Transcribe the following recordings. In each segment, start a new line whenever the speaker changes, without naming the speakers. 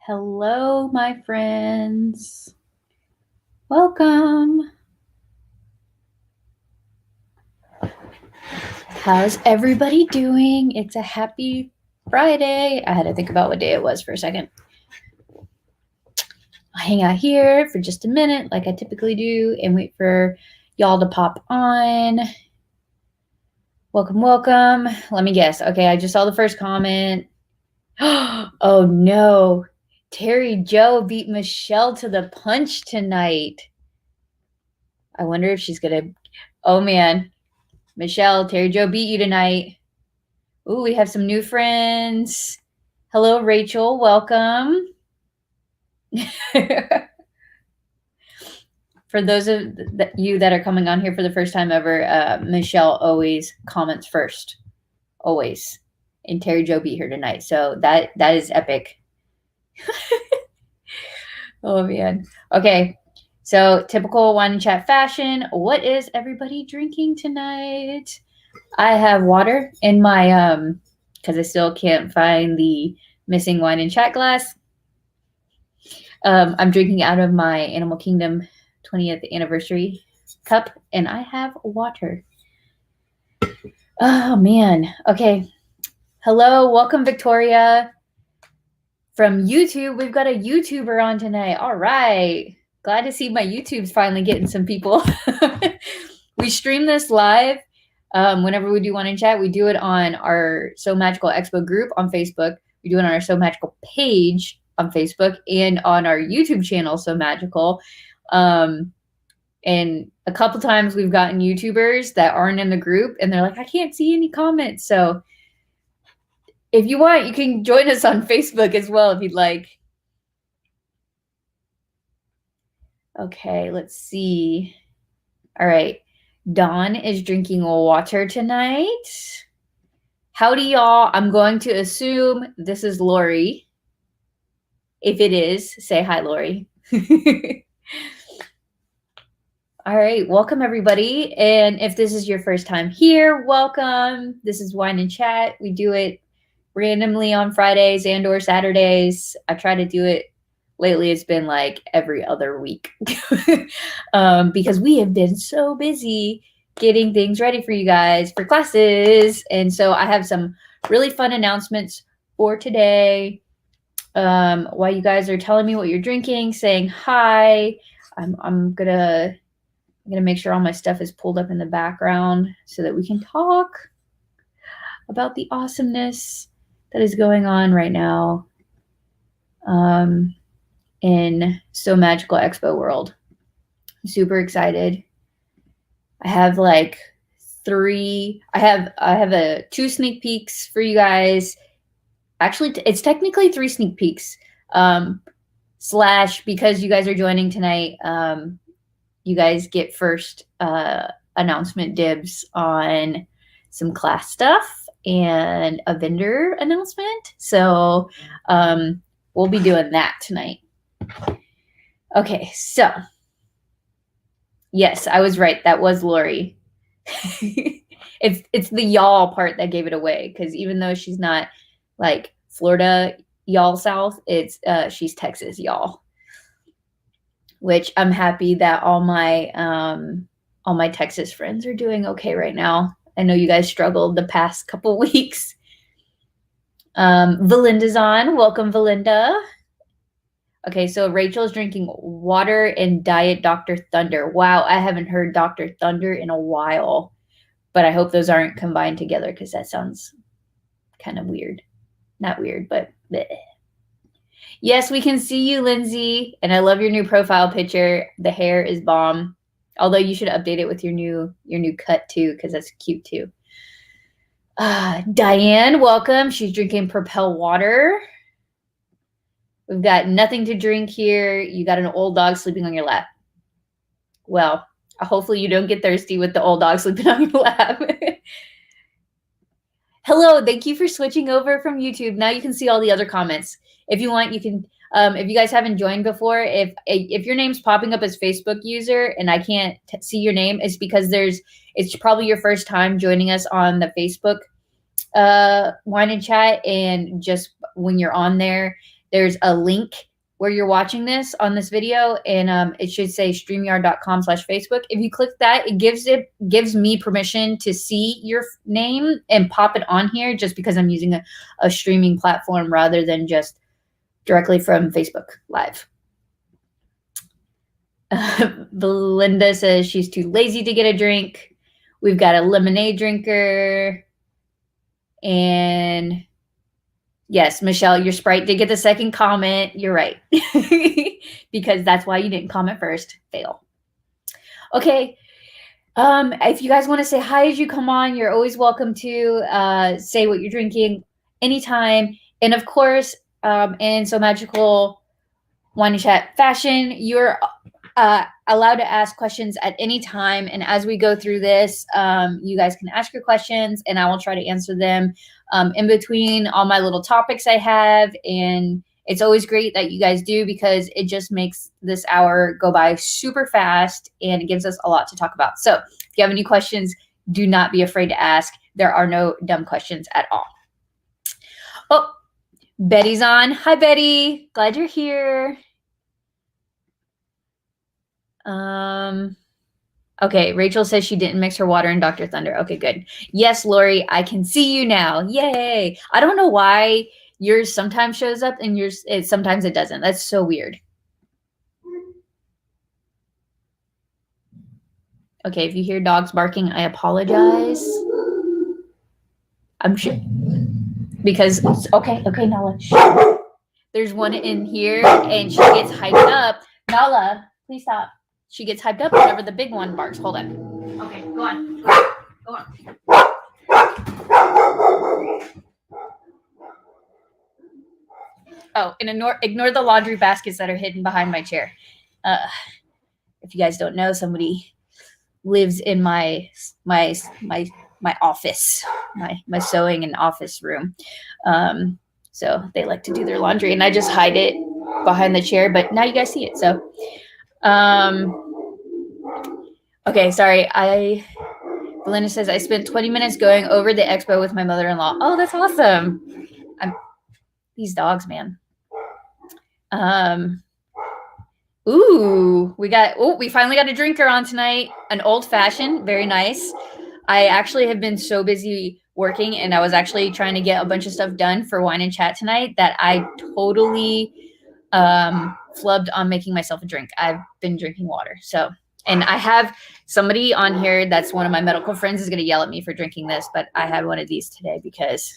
Hello, my friends. Welcome. How's everybody doing? It's a happy Friday. I had to think about what day it was for a second. I'll hang out here for just a minute, like I typically do, and wait for y'all to pop on. Welcome, welcome. Let me guess. Okay, I just saw the first comment. Oh no. Terry Jo beat Michelle to the punch tonight. I wonder if she's gonna. Oh man. Michelle, Terry Jo beat you tonight. Ooh, we have some new friends. Hello, Rachel. Welcome. For those of you that are coming on here for the first time ever, Michelle always comments first. Always. And Terry Jo beat her tonight. So that is epic. Oh, man. Okay. So typical wine and chat fashion. What is everybody drinking tonight? I have water in my, because I still can't find the missing wine and chat glass. I'm drinking out of my Animal Kingdom 20th anniversary cup, and I have water. Oh, man. Okay. Hello. Welcome, Victoria. From YouTube, we've got a YouTuber on tonight. All right. Glad to see my YouTube's finally getting some people. We stream this live. Whenever we do one in chat, we do it on our So Magical Expo group on Facebook. We do it on our So Magical page on Facebook and on our YouTube channel, So Magical. And a couple times we've gotten YouTubers that aren't in the group, and they're like, I can't see any comments. So if you want, you can join us on Facebook as well if you'd like. Okay, let's see. All right. Dawn is drinking water tonight. Howdy, y'all. I'm going to assume this is Lori. If it is, say hi, Lori. All right. Welcome, everybody. And if this is your first time here, welcome. This is Wine and Chat. We do it randomly on Fridays and or Saturdays. I try to do it. Lately, it's been like every other week because we have been so busy getting things ready for you guys for classes. And so I have some really fun announcements for today. While you guys are telling me what you're drinking, saying hi, I'm gonna make sure all my stuff is pulled up in the background so that we can talk about the awesomeness that is going on right now. In So Magical Expo world. I'm super excited. I have like I have 2 sneak peeks for you guys. Actually, it's technically 3 sneak peeks. Slash, because you guys are joining tonight, you guys get first announcement dibs on some class stuff and a vendor announcement. So we'll be doing that tonight. Okay, so yes, I was right. That was Lori. It's the y'all part that gave it away, because even though she's not like Florida y'all South, it's she's Texas y'all. Which I'm happy that all my Texas friends are doing okay right now. I know you guys struggled the past couple weeks. Valinda's on. Welcome, Valinda. Okay, so Rachel's drinking water and Diet Dr. Thunder. Wow, I haven't heard Dr. Thunder in a while, but I hope those aren't combined together because that sounds kind of weird. Not weird, but bleh. Yes, we can see you, Lindsay, and I love your new profile picture. The hair is bomb. Although you should update it with your new cut too, because that's cute too. Diane, welcome. She's drinking Propel water. We've got nothing to drink here. You got an old dog sleeping on your lap. Well, hopefully you don't get thirsty with the old dog sleeping on your lap. Hello, thank you for switching over from YouTube. Now you can see all the other comments. If you want, you can, if you guys haven't joined before, if your name's popping up as Facebook user and I can't see your name, it's because it's probably your first time joining us on the Facebook Wine and Chat, and just when you're on there, there's a link where you're watching this on this video, and it should say streamyard.com/Facebook. If you click that, it gives me permission to see your name and pop it on here, just because I'm using a streaming platform rather than just directly from Facebook Live. Belinda says she's too lazy to get a drink. We've got a lemonade drinker. And yes, Michelle, your Sprite did get the second comment. You're right. Because that's why you didn't comment first. Fail. Okay. If you guys want to say hi as you come on, you're always welcome to say what you're drinking anytime. And of course, in So Magical Wine and Chat fashion, you're allowed to ask questions at any time. And as we go through this, you guys can ask your questions and I will try to answer them in between all my little topics I have. And it's always great that you guys do, because it just makes this hour go by super fast and it gives us a lot to talk about. So if you have any questions, do not be afraid to ask. There are no dumb questions at all. Oh, Betty's on. Hi, Betty. Glad you're here. Okay, Rachel says she didn't mix her water in Dr. Thunder. Okay, good. Yes, Lori, I can see you now. Yay. I don't know why yours sometimes shows up and yours sometimes it doesn't. That's so weird. Okay, if you hear dogs barking, I apologize. I'm sure because okay, Nala. There's one in here and she gets hyped up. Nala, please stop. She gets hyped up whenever the big one barks. Hold on. Okay, go on. Go on. Oh, and ignore the laundry baskets that are hidden behind my chair. If you guys don't know, somebody lives in my office, my sewing and office room. So they like to do their laundry, and I just hide it behind the chair. But now you guys see it. So. Okay, sorry. Belinda says I spent 20 minutes going over the expo with my mother-in-law. Oh, that's awesome. These dogs, man. We finally got a drinker on tonight. An old fashioned, very nice. I actually have been so busy working, and I was actually trying to get a bunch of stuff done for Wine and Chat tonight that I totally flubbed on making myself a drink. I've been drinking water. So, and I have somebody on here that's one of my medical friends is going to yell at me for drinking this, but I had one of these today because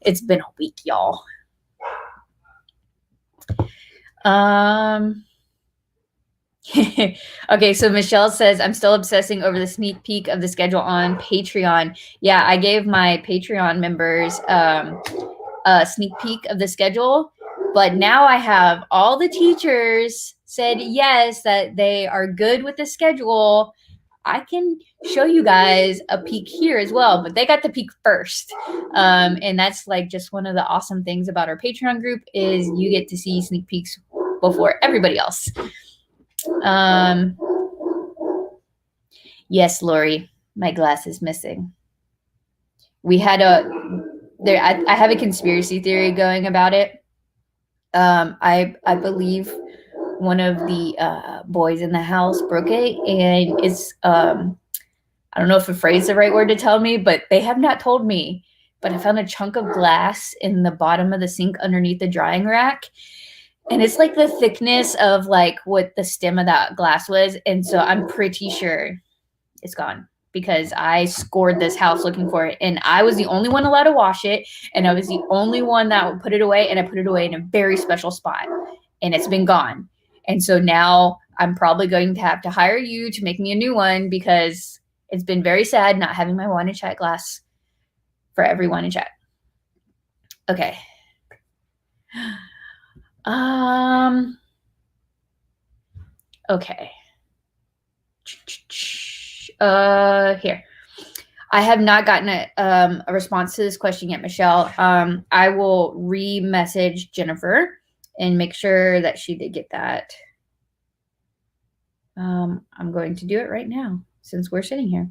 it's been a week, y'all. Okay, so Michelle says, I'm still obsessing over the sneak peek of the schedule on Patreon. Yeah, I gave my Patreon members a sneak peek of the schedule. But now I have all the teachers said yes, that they are good with the schedule. I can show you guys a peek here as well, but they got the peek first. And that's like just one of the awesome things about our Patreon group is you get to see sneak peeks before everybody else. Yes, Lori, my glass is missing. We had I have a conspiracy theory going about it. I believe one of the boys in the house broke it, and it's I don't know if afraid is the right word to tell me, but they have not told me. But I found a chunk of glass in the bottom of the sink underneath the drying rack, and it's like the thickness of like what the stem of that glass was, and so I'm pretty sure it's gone. Because I scored this house looking for it, and I was the only one allowed to wash it, and I was the only one that would put it away, and I put it away in a very special spot, and it's been gone. And so now I'm probably going to have to hire you to make me a new one, because it's been very sad not having my Wine and Chat glass for every Wine and Chat. Okay. Okay. Here. I have not gotten a response to this question yet, Michelle. I will re-message Jennifer and make sure that she did get that. I'm going to do it right now since we're sitting here.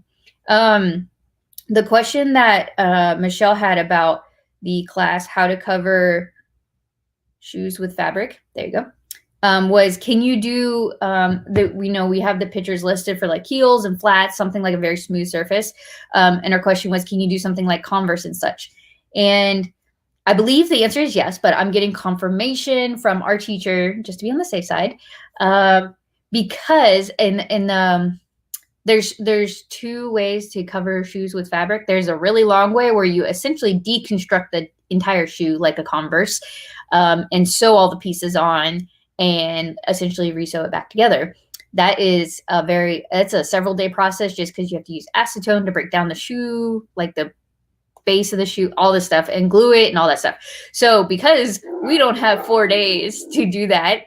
The question that Michelle had about the class, how to cover shoes with fabric. There you go. Was can you do we have the pictures listed for like heels and flats, something like a very smooth surface. And our question was, can you do something like Converse and such? And I believe the answer is yes, but I'm getting confirmation from our teacher just to be on the safe side, because there's two ways to cover shoes with fabric. There's a really long way where you essentially deconstruct the entire shoe like a Converse, and sew all the pieces on and essentially resew it back together. It's a several day process just because you have to use acetone to break down the shoe, like the base of the shoe, all this stuff, and glue it and all that stuff. So because we don't have 4 days to do that,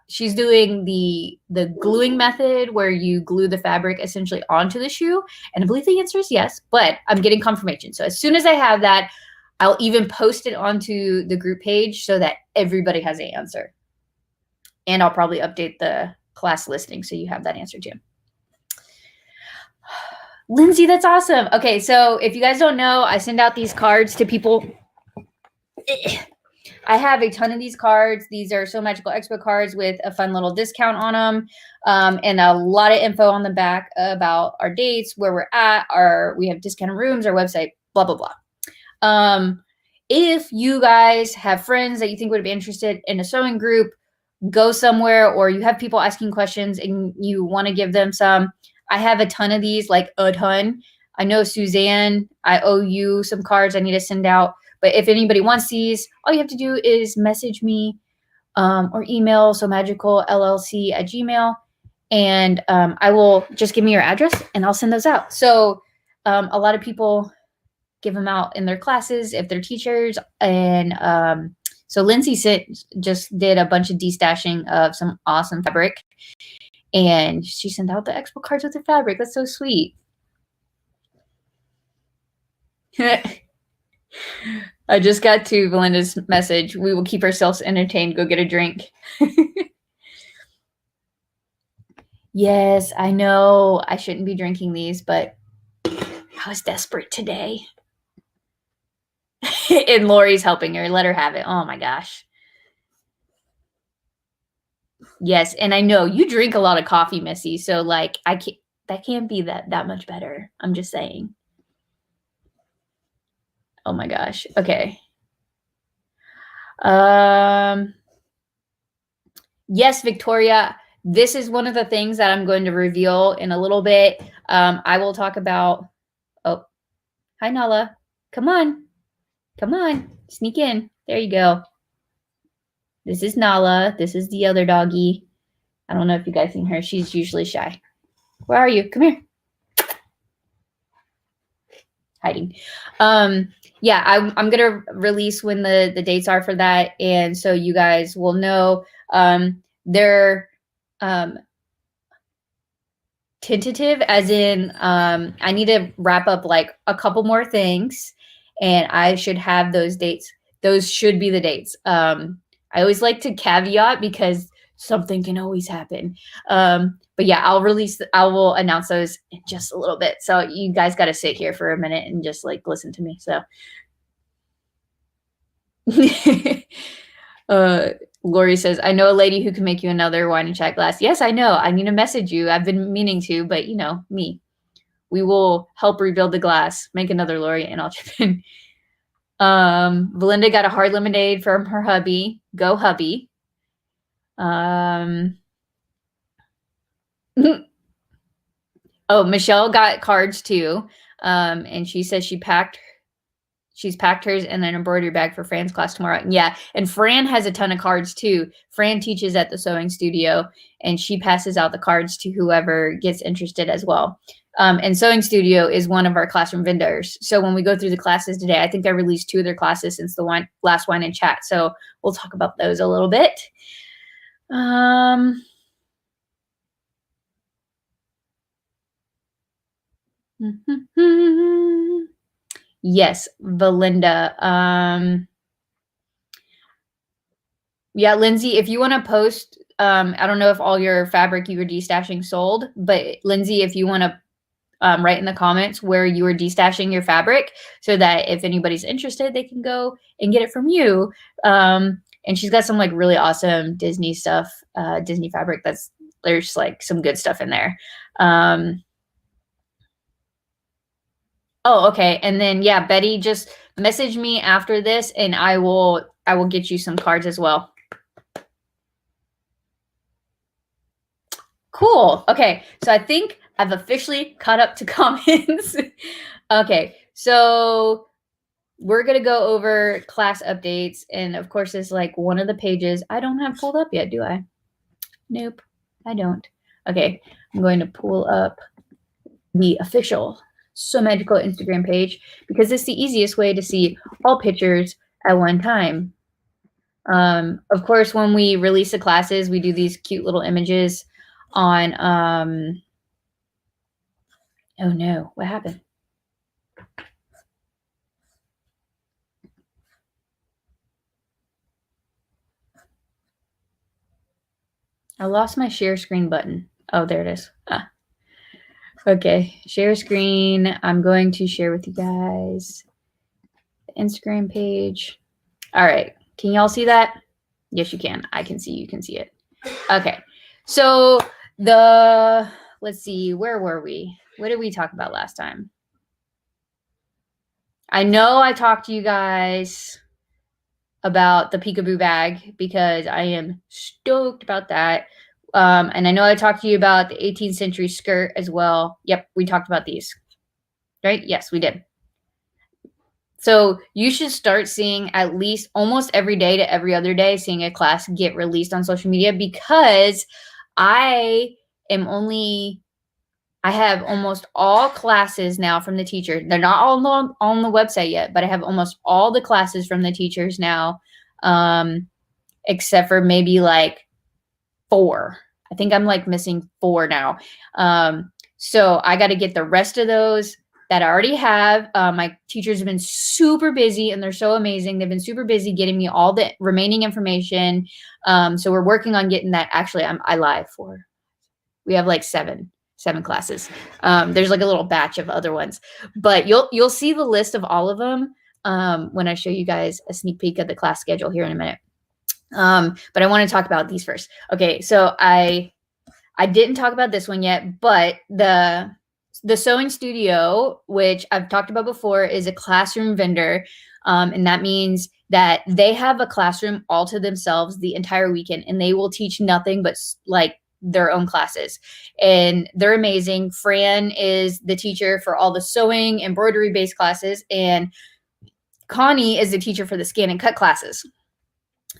she's doing the gluing method where you glue the fabric essentially onto the shoe. And I believe the answer is yes, but I'm getting confirmation. So as soon as I have that, I'll even post it onto the group page so that everybody has an answer. And I'll probably update the class listing so you have that answer too. Lindsay, that's awesome. Okay, so if you guys don't know, I send out these cards to people. I have a ton of these cards. These are Magical Expo cards with a fun little discount on them, and a lot of info on the back about our dates, where we're at, we have discounted rooms, our website, blah, blah, blah. If you guys have friends that you think would be interested in a sewing group, go somewhere, or you have people asking questions and you want to give them some. I have a ton of these, like a ton. I know Suzanne, I owe you some cards I need to send out. But if anybody wants these, all you have to do is message me or email somagicalllc@gmail.com, and I will just give me your address and I'll send those out. So a lot of people give them out in their classes if they're teachers. And so Lindsay just did a bunch of destashing of some awesome fabric, and she sent out the expo cards with the fabric. That's so sweet. I just got to Belinda's message. We will keep ourselves entertained. Go get a drink. Yes, I know I shouldn't be drinking these, but I was desperate today. And Lori's helping her. Let her have it. Oh my gosh. Yes, and I know you drink a lot of coffee, Missy. So like that can't be that much better. I'm just saying. Oh my gosh. Okay. Yes, Victoria. This is one of the things that I'm going to reveal in a little bit. I will talk about. Oh, hi Nala. Come on. Come on. Sneak in. There you go. This is Nala. This is the other doggy. I don't know if you guys seen her. She's usually shy. Where are you? Come here. Hiding. Yeah, I'm gonna release when the dates are for that, and so you guys will know. They're tentative, as in I need to wrap up like a couple more things, and I should have those dates. Those should be the dates. I always like to caveat because something can always happen. But yeah, I will announce those in just a little bit. So you guys got to sit here for a minute and just like listen to me. So Lori says, I know a lady who can make you another wine and chat glass. Yes, I know. I need to message you. I've been meaning to, but you know, me. We will help rebuild the glass. Make another, Lori, and I'll chip in. Belinda got a hard lemonade from her hubby. Go hubby. Oh, Michelle got cards too. And she says she's packed hers in an embroidery bag for Fran's class tomorrow. Yeah. And Fran has a ton of cards too. Fran teaches at the sewing studio, and she passes out the cards to whoever gets interested as well. And Sewing Studio is one of our classroom vendors. So when we go through the classes today, I think I released 2 of their classes since the last wine and chat. So we'll talk about those a little bit. Yes, Belinda. Yeah, Lindsay, if you want to post, I don't know if all your fabric you were destashing sold, but Lindsay, if you want to write in the comments where you are destashing your fabric, so that if anybody's interested, they can go and get it from you. And she's got some like really awesome Disney stuff, Disney fabric. There's like some good stuff in there. Oh, okay. And then, yeah, Betty, just message me after this and I will get you some cards as well. Cool. Okay. So I think I've officially caught up to comments. Okay. So we're going to go over class updates. And of course, it's like one of the pages I don't have pulled up yet, do I? Nope, I don't. Okay. I'm going to pull up the official So Magical Instagram page because it's the easiest way to see all pictures at one time. Of course, when we release the classes, we do these cute little images on, oh no, what happened? I lost my share screen button. Oh, there it is. Ah. Okay, share screen. I'm going to share with you guys the Instagram page. All right, can y'all see that? Yes, you can. I can see you can see it. Okay, so let's see, where were we? What did we talk about last time? I know I talked to you guys about the peekaboo bag because I am stoked about that. And I know I talked to you about the 18th century skirt as well. Yep, we talked about these, right? Yes, we did. So you should start seeing at least almost every day to every other day, seeing a class get released on social media, because I have almost all classes now from the teacher. They're not all on the website yet, but I have almost all the classes from the teachers now, except for maybe like 4. I think I'm like missing 4 now. So I got to get the rest of those that I already have. My teachers have been super busy and they're so amazing. They've been super busy getting me all the remaining information. So we're working on getting that. Actually, I lied for. We have like 7 classes. There's like a little batch of other ones, but you'll see the list of all of them when I show you guys a sneak peek of the class schedule here in a minute. But I want to talk about these first. Okay, so I didn't talk about this one yet, but the sewing studio, which I've talked about before, is a classroom vendor, and that means that they have a classroom all to themselves the entire weekend, and they will teach nothing but like their own classes, and they're amazing. Fran is the teacher for all the sewing, embroidery based classes, and Connie is the teacher for the scan and cut classes.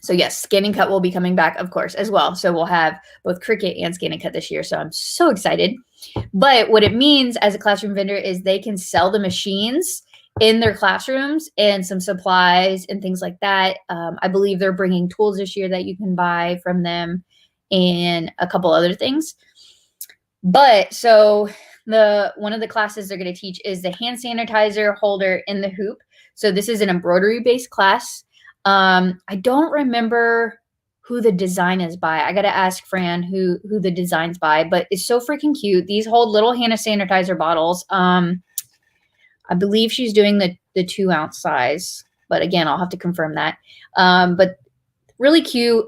So yes, scan and cut will be coming back, of course, as well. So we'll have both Cricut and scan and cut this year. So I'm so excited. But what it means as a classroom vendor is they can sell the machines in their classrooms and some supplies and things like that. I believe they're bringing tools this year that you can buy from them and a couple other things. But so one of the classes they're going to teach is the hand sanitizer holder in the hoop. So this is an embroidery based class. I don't remember who the design is by. I got to ask Fran who the design's by, but it's so freaking cute. These hold little hand sanitizer bottles. I believe she's doing the 2-ounce size, but again, I'll have to confirm that. But really cute.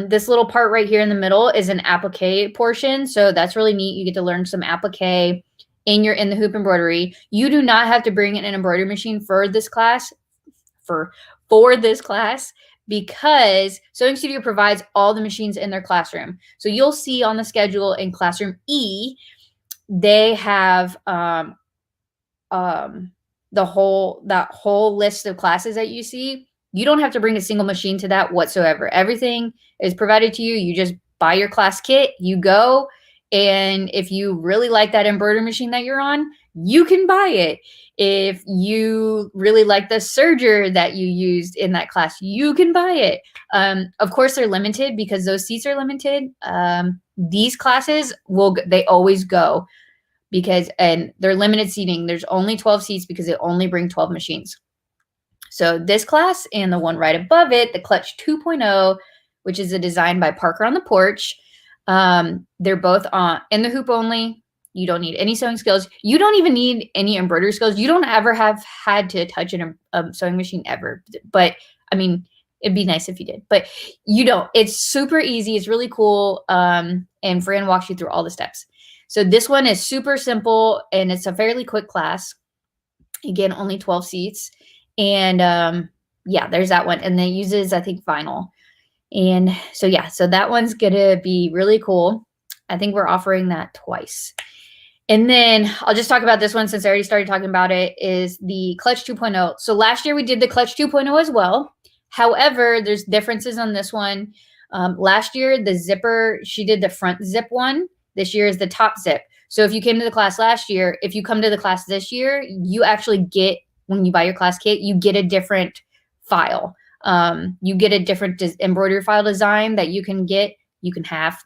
This little part right here in the middle is an applique portion. So that's really neat. You get to learn some applique in the hoop embroidery. You do not have to bring in an embroidery machine for this class, for this class, because Sewing Studio provides all the machines in their classroom. So you'll see on the schedule in classroom E, they have that whole list of classes that you see. You don't have to bring a single machine to that whatsoever. Everything is provided to you. You just buy your class kit, you go, and if you really like that embroidery machine that you're on, you can buy it. If you really like the serger that you used in that class, you can buy it. Of course, they're limited because those seats are limited. These classes they always go and they're limited seating. There's only 12 seats because they only bring 12 machines. So this class and the one right above it, the Clutch 2.0, which is a design by Parker on the Porch. They're both in the hoop only. You don't need any sewing skills. You don't even need any embroidery skills. You don't ever have had to touch a sewing machine ever. But I mean, it'd be nice if you did, but you don't. It's super easy. It's really cool. And Fran walks you through all the steps. So this one is super simple, and it's a fairly quick class. Again, only 12 seats. And yeah, there's that one. And then it uses, I think, vinyl. And so, yeah, so that one's going to be really cool. I think we're offering that twice. And then I'll just talk about this one since I already started talking about it, is the Clutch 2.0. So last year we did the Clutch 2.0 as well. However, there's differences on this one. Last year, the zipper, she did the front zip one. This year is the top zip. So if you came to the class last year, if you come to the class this year, you actually get, when you buy your class kit, you get a different file. You get a different embroidery file design that you can have.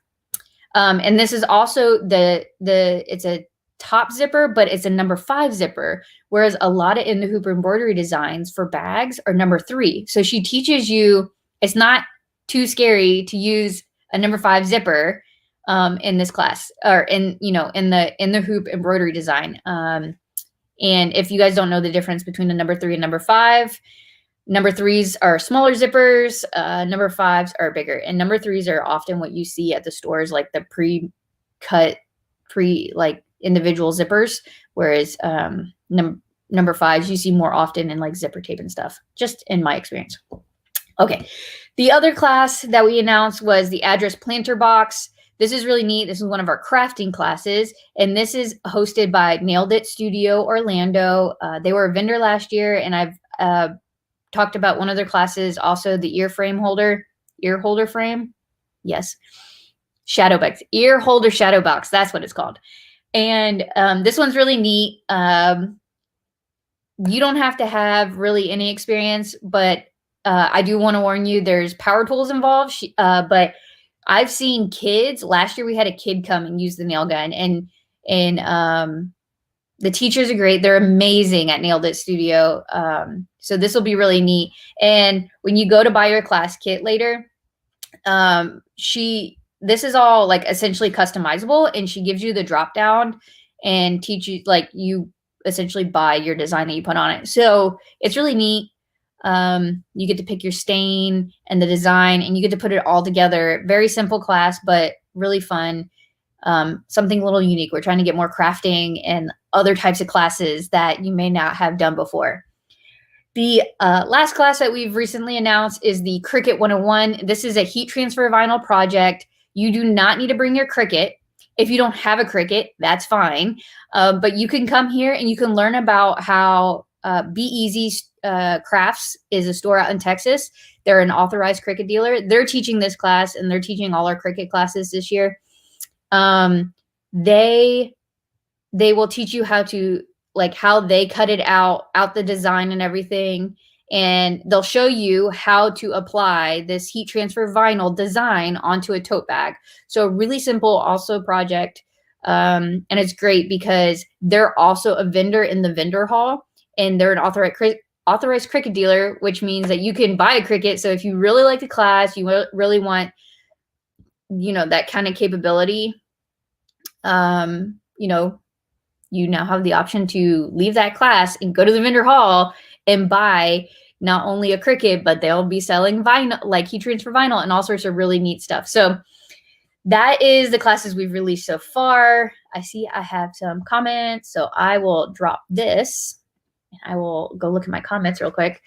And this is also it's a top zipper, but it's a number 5 zipper. Whereas a lot of In the Hoop embroidery designs for bags are number 3. So she teaches you, it's not too scary to use a number 5 zipper in this class, or in the hoop embroidery design. And if you guys don't know the difference between the number 3 and number 5, number 3s are smaller zippers, number 5s are bigger, and number 3s are often what you see at the stores, like the pre-cut, like individual zippers, whereas number 5s you see more often in like zipper tape and stuff, just in my experience. Okay, the other class that we announced was the address planter box. This is really neat. This is one of our crafting classes, and this is hosted by Nailed It Studio Orlando. They were a vendor last year, and I've talked about one of their classes, also the ear holder frame. Yes. Shadow box, ear holder shadow box. That's what it's called. And this one's really neat. You don't have to have really any experience, but I do want to warn you, there's power tools involved. But I've seen kids, last year we had a kid come and use the nail gun, and the teachers are great. They're amazing at Nailed It Studio. So this will be really neat. And when you go to buy your class kit later, this is all like essentially customizable, and she gives you the drop down and teach you, like, you essentially buy your design that you put on it. So it's really neat. You get to pick your stain and the design, and you get to put it all together. Very simple class, but really fun. Something a little unique. We're trying to get more crafting and other types of classes that you may not have done before. The last class that we've recently announced is the Cricut 101. This is a heat transfer vinyl project. You do not need to bring your Cricut. If you don't have a Cricut, that's fine. But you can come here and you can learn about how Be Easy Crafts is a store out in Texas. They're an authorized Cricut dealer. They're teaching this class, and they're teaching all our Cricut classes this year. They will teach you how to, like, how they cut it out the design and everything. And they'll show you how to apply this heat transfer vinyl design onto a tote bag. So a really simple also project. And it's great because they're also a vendor in the vendor hall, and they're an authorized Cricut dealer, which means that you can buy a Cricut. So if you really like the class, you really want, that kind of capability, you now have the option to leave that class and go to the vendor hall and buy not only a Cricut, but they'll be selling vinyl, like heat transfer vinyl, and all sorts of really neat stuff. So that is the classes we've released so far. I see I have some comments, so I will drop this and I will go look at my comments real quick.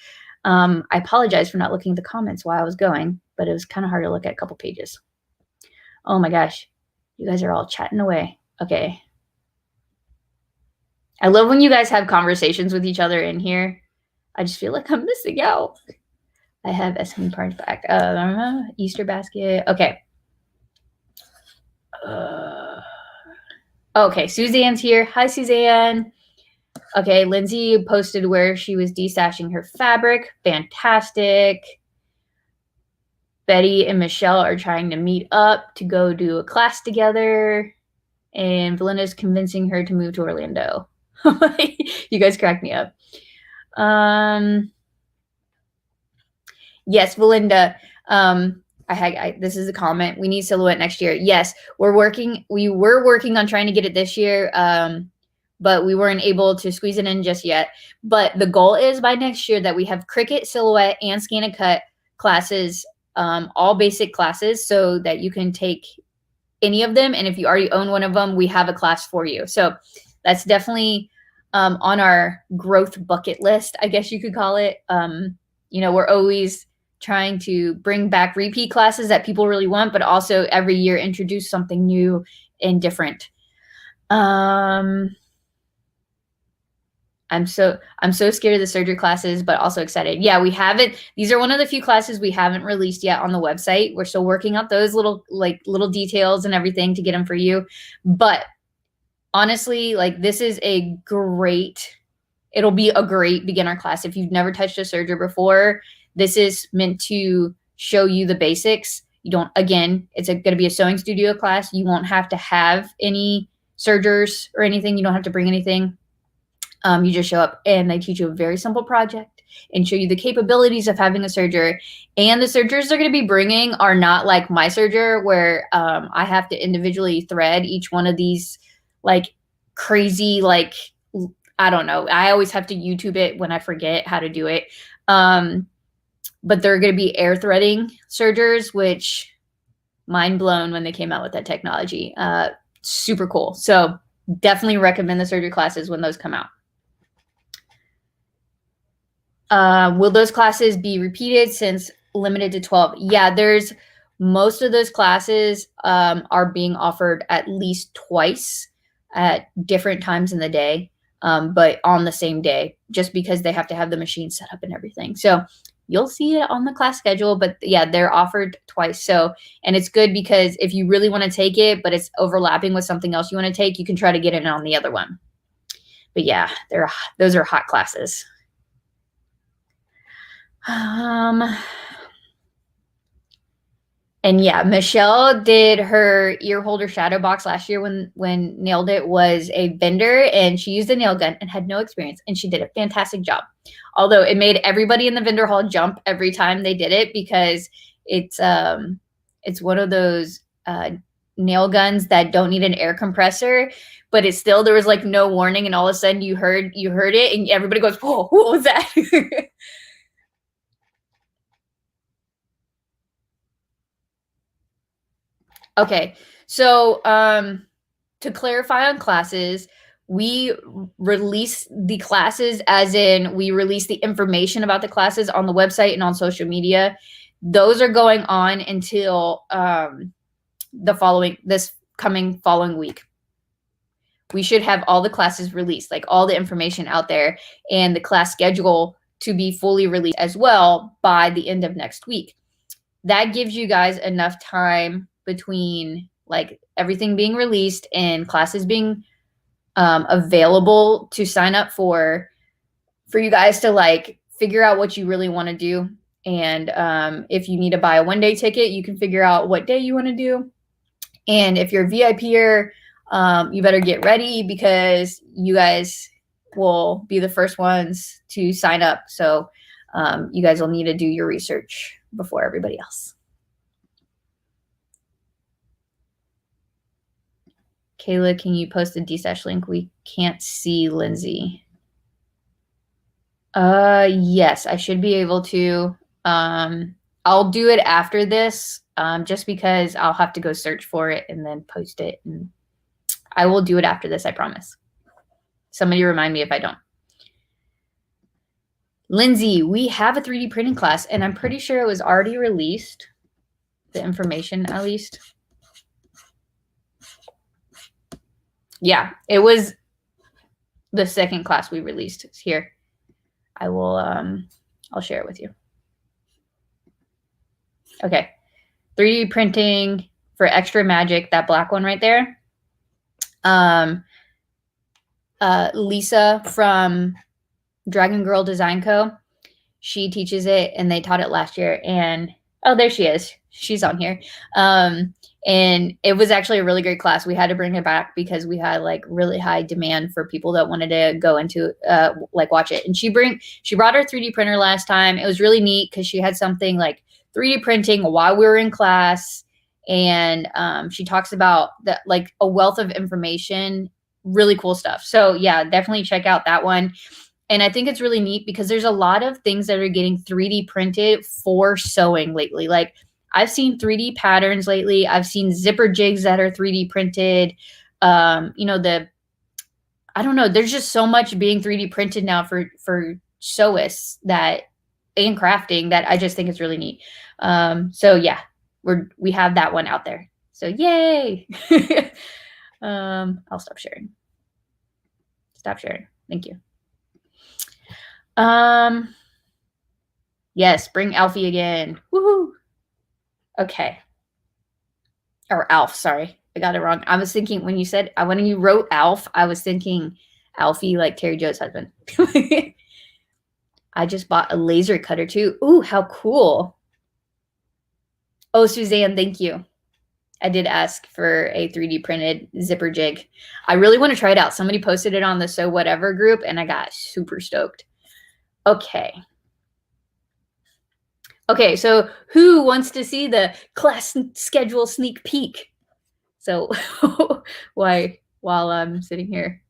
I apologize for not looking at the comments while I was going, but it was kind of hard to look at a couple pages. Oh my gosh, you guys are all chatting away. Okay. I love when you guys have conversations with each other in here. I just feel like I'm missing out. I have Esme Parts back. Easter basket. Okay. Okay, Suzanne's here. Hi, Suzanne. Okay, Lindsay posted where she was destashing her fabric. Fantastic. Betty and Michelle are trying to meet up to go do a class together. And Belinda's convincing her to move to Orlando. You guys crack me up. Yes, Belinda. This is a comment. We need silhouette next year. Yes, we were working on trying to get it this year, but we weren't able to squeeze it in just yet. But the goal is by next year that we have Cricut, silhouette, and scan and cut classes, all basic classes, so that you can take any of them. And if you already own one of them, we have a class for you. So that's definitely on our growth bucket list, I guess you could call it. We're always trying to bring back repeat classes that people really want, but also every year introduce something new and different. I'm so scared of the surgery classes, but also excited. Yeah, we haven't. These are one of the few classes we haven't released yet on the website. We're still working out those little details and everything to get them for you. But honestly, this is it'll be a great beginner class. If you've never touched a serger before, this is meant to show you the basics. It's going to be a sewing studio class. You won't have to have any sergers or anything. You don't have to bring anything. You just show up and they teach you a very simple project and show you the capabilities of having a serger. And the sergers they're going to be bringing are not like my serger, where I have to individually thread each one of these crazy, I don't know. I always have to YouTube it when I forget how to do it. But they're going to be air threading sergers, which mind blown when they came out with that technology. Super cool. So definitely recommend the serger classes when those come out. Will those classes be repeated since limited to 12? Yeah, most of those classes are being offered at least twice at different times in the day, but on the same day, just because they have to have the machine set up and everything. So you'll see it on the class schedule, but yeah, they're offered twice. So, and it's good because if you really want to take it, but it's overlapping with something else you want to take, you can try to get it on the other one. But yeah, those are hot classes. And yeah, Michelle did her ear holder shadow box last year when Nailed It was a vendor, and she used a nail gun and had no experience, and she did a fantastic job. Although it made everybody in the vendor hall jump every time they did it, because it's one of those nail guns that don't need an air compressor, but it's still, there was no warning, and all of a sudden you heard it and everybody goes, "Whoa, what was that?" Okay, so to clarify on classes, we release the classes as in we release the information about the classes on the website and on social media. Those are going on until this coming following week. We should have all the classes released, all the information out there, and the class schedule to be fully released as well by the end of next week. That gives you guys enough time between everything being released and classes being available to sign up for you guys to figure out what you really want to do. And if you need to buy a one-day ticket, you can figure out what day you want to do. And if you're a VIPer, you better get ready, because you guys will be the first ones to sign up. So you guys will need to do your research before everybody else. Kayla, can you post a DStash link? We can't see Lindsay. Yes, I should be able to. I'll do it after this, just because I'll have to go search for it and then post it. And I will do it after this, I promise. Somebody remind me if I don't. Lindsay, we have a 3D printing class, and I'm pretty sure it was already released. The information, at least. Yeah, it was the second class we released. It's here. I will, I'll share it with you. Okay. 3D printing for extra magic, that black one right there. Lisa from Dragon Girl Design Co. She teaches it, and they taught it last year. And oh, there she is. She's on here. And it was actually a really great class. We had to bring it back because we had really high demand for people that wanted to go into watch it. And she brought her 3D printer last time. It was really neat because she had something 3D printing while we were in class. And she talks about like a wealth of information, really cool stuff. So yeah, definitely check out that one. And I think it's really neat because there's a lot of things that are getting 3D printed for sewing lately. Like I've seen 3D patterns lately. I've seen zipper jigs that are 3D printed. You know, I don't know, there's just so much being 3D printed now for sewists that and crafting that I just think it's really neat. So yeah, we have that one out there. So yay. I'll stop sharing. Stop sharing. Thank you. Yes, bring Alfie again. Woohoo. Okay. Or Alf, sorry. I got it wrong. I was thinking when you wrote Alf, I was thinking Alfie like Terry Joe's husband. I just bought a laser cutter too. Ooh, how cool. Oh, Suzanne, thank you. I did ask for a 3D printed zipper jig. I really want to try it out. Somebody posted it on the So Whatever group and I got super stoked. Okay. Okay, so who wants to see the class schedule sneak peek? So while I'm sitting here,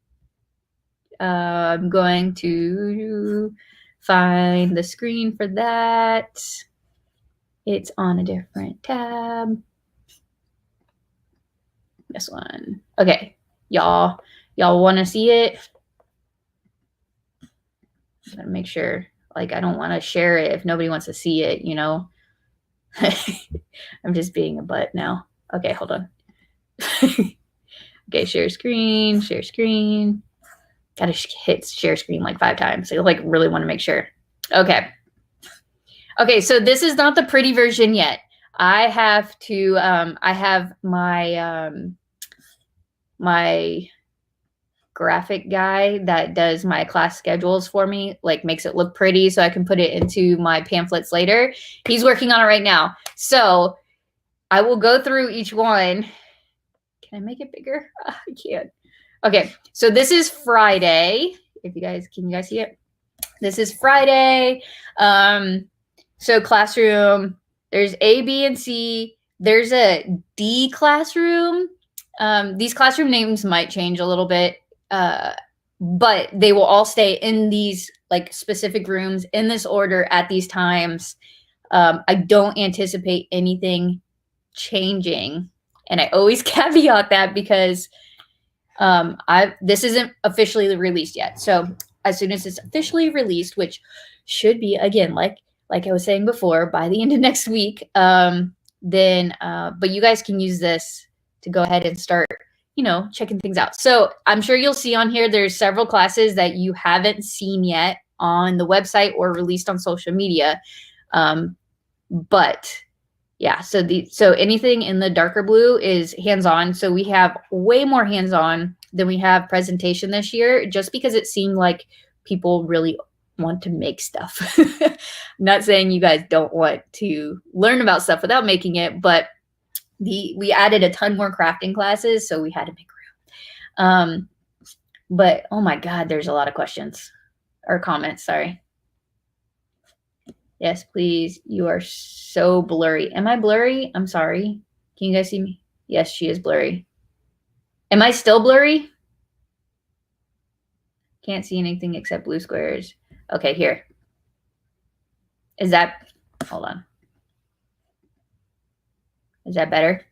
I'm going to find the screen for that. It's on a different tab. This one. Okay, y'all want to see it? I'm gonna make sure. Like, I don't want to share it if nobody wants to see it, you know. I'm just being a butt now. Okay, hold on. Okay, share screen, share screen. Gotta hit share screen like 5 times. So you like really want to make sure. Okay. Okay, so this is not the pretty version yet. I have to, I have my, my graphic guy that does my class schedules for me, like makes it look pretty so I can put it into my pamphlets later. He's working on it right now. So I will go through each one. Can I make it bigger? I can't. Okay, so this is Friday. Can you guys see it? This is Friday. So classroom, there's A, B, and C. There's a D classroom. These classroom names might change a little bit. But they will all stay in these like specific rooms in this order at these times. I don't anticipate anything changing. And I always caveat that because this isn't officially released yet. So as soon as it's officially released, which should be, again, like I was saying before, by the end of next week, but you guys can use this to go ahead and start, you know, checking things out. So I'm sure you'll see on here, there's several classes that you haven't seen yet on the website or released on social media. But yeah, so anything in the darker blue is hands-on. So we have way more hands-on than we have presentation this year, just because it seemed like people really want to make stuff. I'm not saying you guys don't want to learn about stuff without making it, but we added a ton more crafting classes, so we had to make room. But oh my God, there's a lot of questions or comments. Sorry. Yes, please. You are so blurry. Am I blurry? I'm sorry. Can you guys see me? Yes, she is blurry. Am I still blurry? Can't see anything except blue squares. Okay, here. Is that, hold on. Is that better?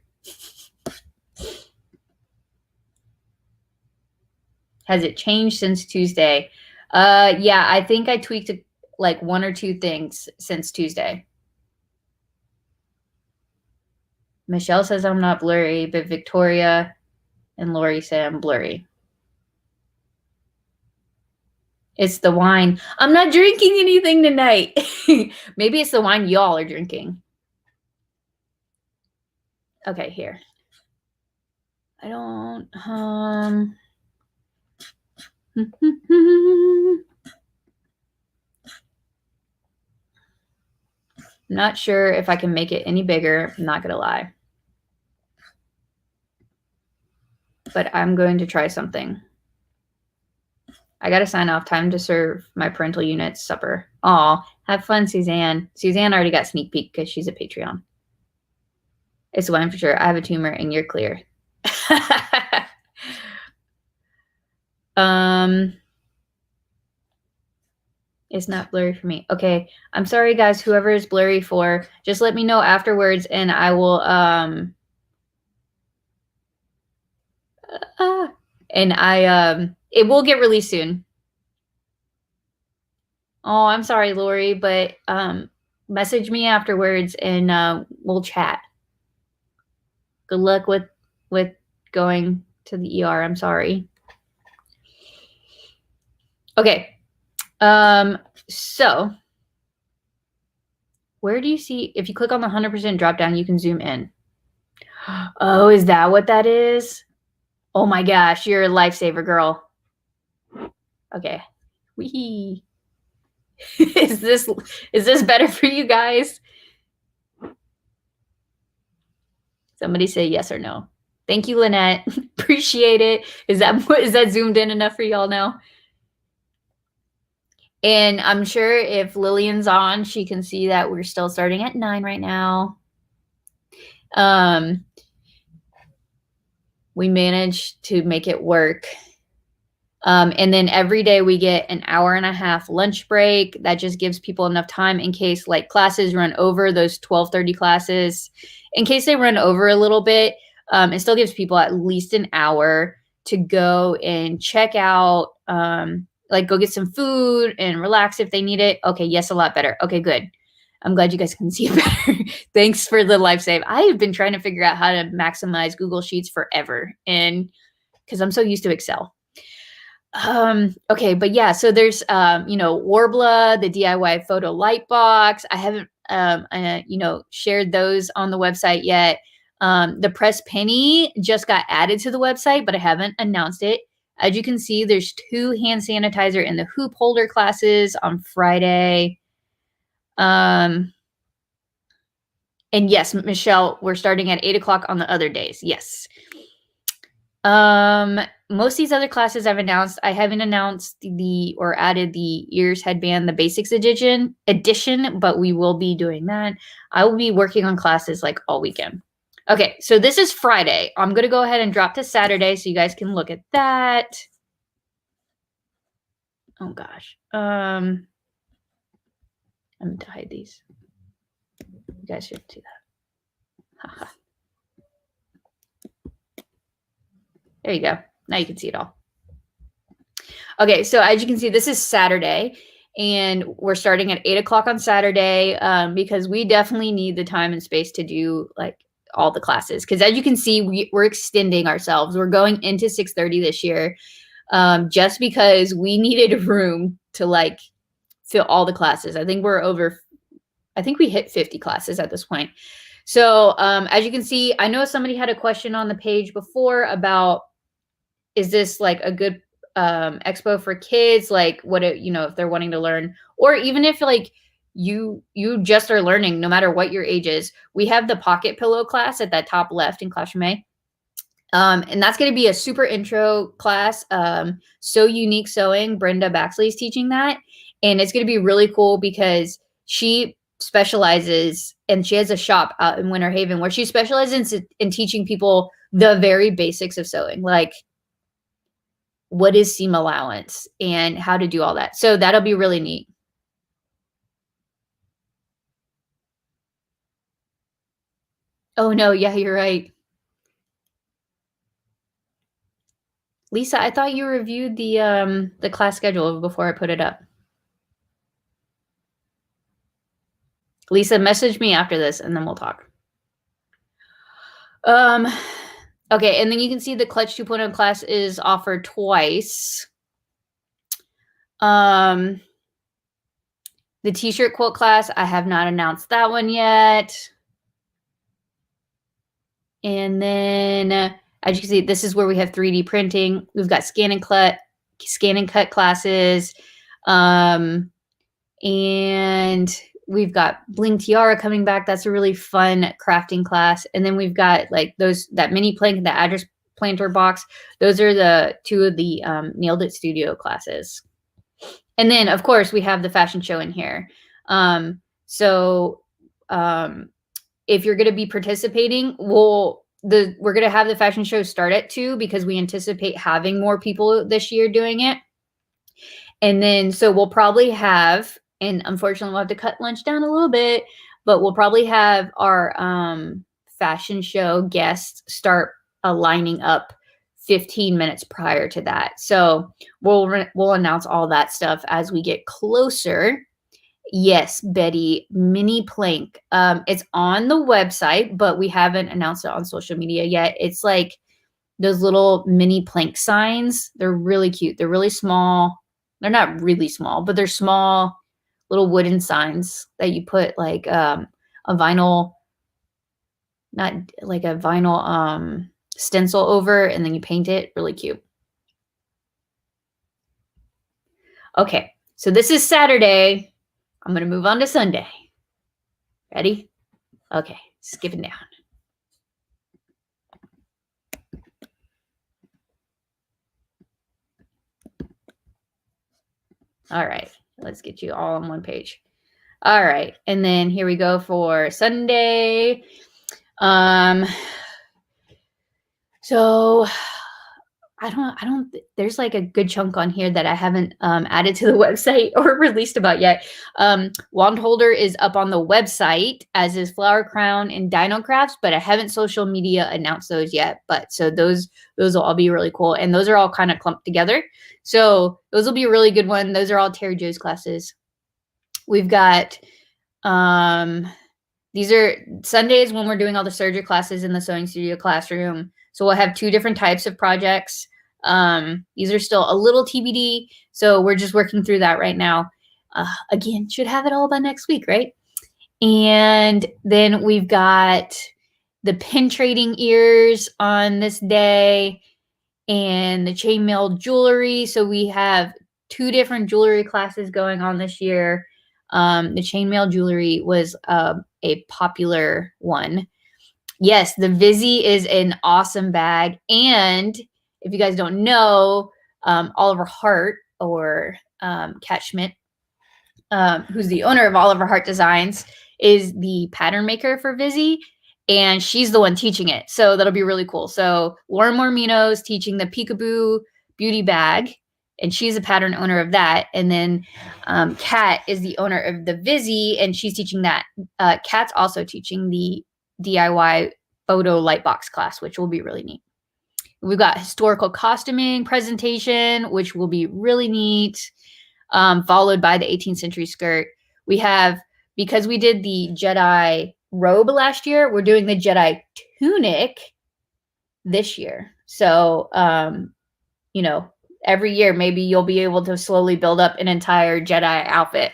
Has it changed since Tuesday? Yeah, I think I tweaked like 1 or 2 things since Tuesday. Michelle says I'm not blurry, but Victoria and Lori say I'm blurry. It's the wine. I'm not drinking anything tonight. Maybe it's the wine y'all are drinking. Okay, here. I don't, I'm not sure if I can make it any bigger. I'm not going to lie. But I'm going to try something. I got to sign off. Time to serve my parental unit's supper. Aw, Have fun, Suzanne. Suzanne already got sneak peek because she's a Patreon. It's one for sure. I have a tumor and you're clear. It's not blurry for me. Okay. I'm sorry, guys. Whoever is blurry for, just let me know afterwards and I will, it will get released soon. Oh, I'm sorry, Lori, but message me afterwards and we'll chat. Good luck with going to the ER. I'm sorry. Okay. So where do you see, if you click on the 100% drop down, you can zoom in. Oh, is that what that is? Oh my gosh, you're a lifesaver, girl. Okay. Wee. Is this better for you guys? Somebody say yes or no. Thank you, Lynette. Appreciate it. Is that zoomed in enough for y'all now? And I'm sure if Lillian's on, she can see that we're still starting at 9 right now. We managed to make it work. And then every day we get an hour and a half lunch break. That just gives people enough time in case like classes run over, those 12:30 classes. In case they run over a little bit, it still gives people at least an hour to go and check out, like go get some food and relax if they need it. Okay, yes, a lot better. Okay, good. I'm glad you guys can see it better. Thanks for the life save. I have been trying to figure out how to maximize Google Sheets forever, and because I'm so used to Excel. Okay, but yeah, so there's Warbla, the DIY photo light box. I haven't shared those on the website yet. The press penny just got added to the website, but I haven't announced it. As you can see, there's 2 hand sanitizer and the hoop holder classes on Friday. And yes, Michelle, we're starting at 8 o'clock on the other days. Yes. Most of these other classes I've announced. I haven't announced or added the ears headband, the basics edition, but we will be doing that. I will be working on classes like all weekend. Okay, so this is Friday. I'm going to go ahead and drop to Saturday so you guys can look at that. Oh gosh. I'm going to hide these. You guys shouldn't see that. Haha. There you go. Now you can see it all. Okay, so as you can see, this is Saturday, and we're starting at 8 o'clock on Saturday because we definitely need the time and space to do like all the classes. Because as you can see, we're extending ourselves. We're going into 6:30 this year just because we needed room to like fill all the classes. I think we hit 50 classes at this point. So as you can see, I know somebody had a question on the page before about, is this like a good expo for kids? Like what, if they're wanting to learn, or even if like you just are learning, no matter what your age is. We have the pocket pillow class at that top left in Classroom A. And that's going to be a super intro class. So Unique Sewing, Brenda Baxley is teaching that. And it's going to be really cool because she specializes, and she has a shop out in Winter Haven where she specializes in teaching people the very basics of sewing, like what is seam allowance and how to do all that. So that'll be really neat. Oh no, yeah, you're right. Lisa, I thought you reviewed the class schedule before I put it up. Lisa, message me after this and then we'll talk. Okay, and then you can see the Clutch 2.0 class is offered twice. The t-shirt quote class, I have not announced that one yet. And then as you can see, this is where we have 3D printing. We've got scan and cut classes. And we've got Bling Tiara coming back. That's a really fun crafting class. And then we've got like that mini plank, the address planter box. Those are the 2 of the Nailed It Studio classes. And then of course we have the fashion show in here. So if you're going to be participating, we're going to have the fashion show start at 2 because we anticipate having more people this year doing it. And then, so we'll probably have, and unfortunately we'll have to cut lunch down a little bit, but we'll probably have our fashion show guests start lining up 15 minutes prior to that. So we'll announce all that stuff as we get closer. Yes, Betty, mini plank. It's on the website, but we haven't announced it on social media yet. It's like those little mini plank signs. They're really cute. They're really small. They're not really small, but they're small little wooden signs that you put like a vinyl, not like a vinyl stencil over, and then you paint it. Really cute. Okay, so this is Saturday. I'm going to move on to Sunday. Ready? Okay, skipping down. All right, let's get you all on one page. All right, and then here we go for Sunday. So I don't, there's like a good chunk on here that I haven't added to the website or released about yet. Wand holder is up on the website, as is flower crown and dino crafts, but I haven't social media announced those yet. But so those will all be really cool. And those are all kind of clumped together. So those will be a really good one. Those are all Terry Jo's classes. We've got, these are Sundays when we're doing all the serger classes in the sewing studio classroom. So we'll have 2 different types of projects. These are still a little TBD, so we're just working through that right now. Again, should have it all by next week, right? And then we've got the pin trading ears on this day and the chainmail jewelry. So we have 2 different jewelry classes going on this year. The chainmail jewelry was a popular one. Yes, the Vizzy is an awesome bag. And if you guys don't know, Oliver Hart, or Kat Schmidt, who's the owner of Oliver Hart Designs, is the pattern maker for Vizzy. And she's the one teaching it. So that'll be really cool. So Lauren Mormino is teaching the Peekaboo Beauty Bag, and she's a pattern owner of that. And then Kat is the owner of the Vizzy, and she's teaching that. Kat's also teaching the DIY photo lightbox class, which will be really neat. We've got historical costuming presentation, which will be really neat, followed by the 18th century skirt. We have, because we did the Jedi robe last year, we're doing the Jedi tunic this year. So, you know, every year, maybe you'll be able to slowly build up an entire Jedi outfit.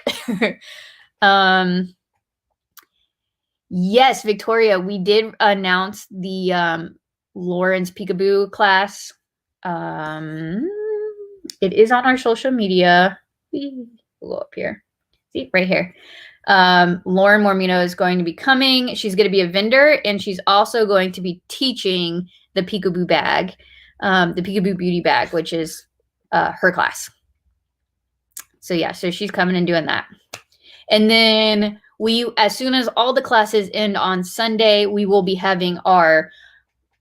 Yes, Victoria, we did announce the Lauren's Peekaboo class. It is on our social media. We'll go up here. See, right here. Lauren Mormino is going to be coming. She's going to be a vendor, and she's also going to be teaching the Peekaboo bag, the Peekaboo Beauty Bag, which is her class. So yeah, so she's coming and doing that. And then as soon as all the classes end on Sunday, we will be having our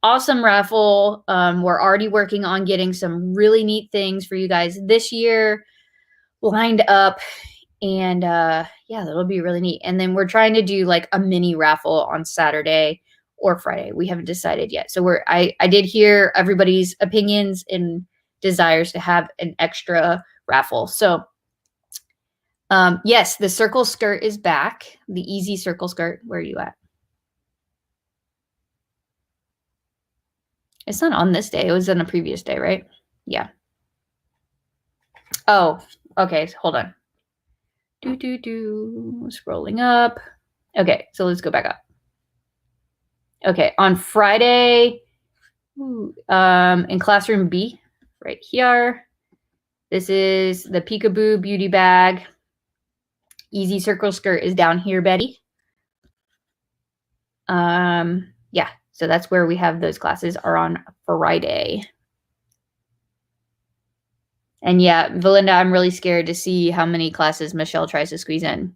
awesome raffle. We're already working on getting some really neat things for you guys this year lined up. And yeah, that'll be really neat. And then we're trying to do like a mini raffle on Saturday or Friday. We haven't decided yet. So I did hear everybody's opinions and desires to have an extra raffle. So yes, the circle skirt is back. The easy circle skirt. Where are you at? It's not on this day. It was on a previous day, right? Yeah. Oh, okay. Hold on. Scrolling up. Okay, so let's go back up. Okay, on Friday, in classroom B, right here, this is the Peekaboo Beauty Bag. Easy circle skirt is down here, Betty. Yeah, so that's where we have those classes are on Friday. And yeah, Valinda, I'm really scared to see how many classes Michelle tries to squeeze in.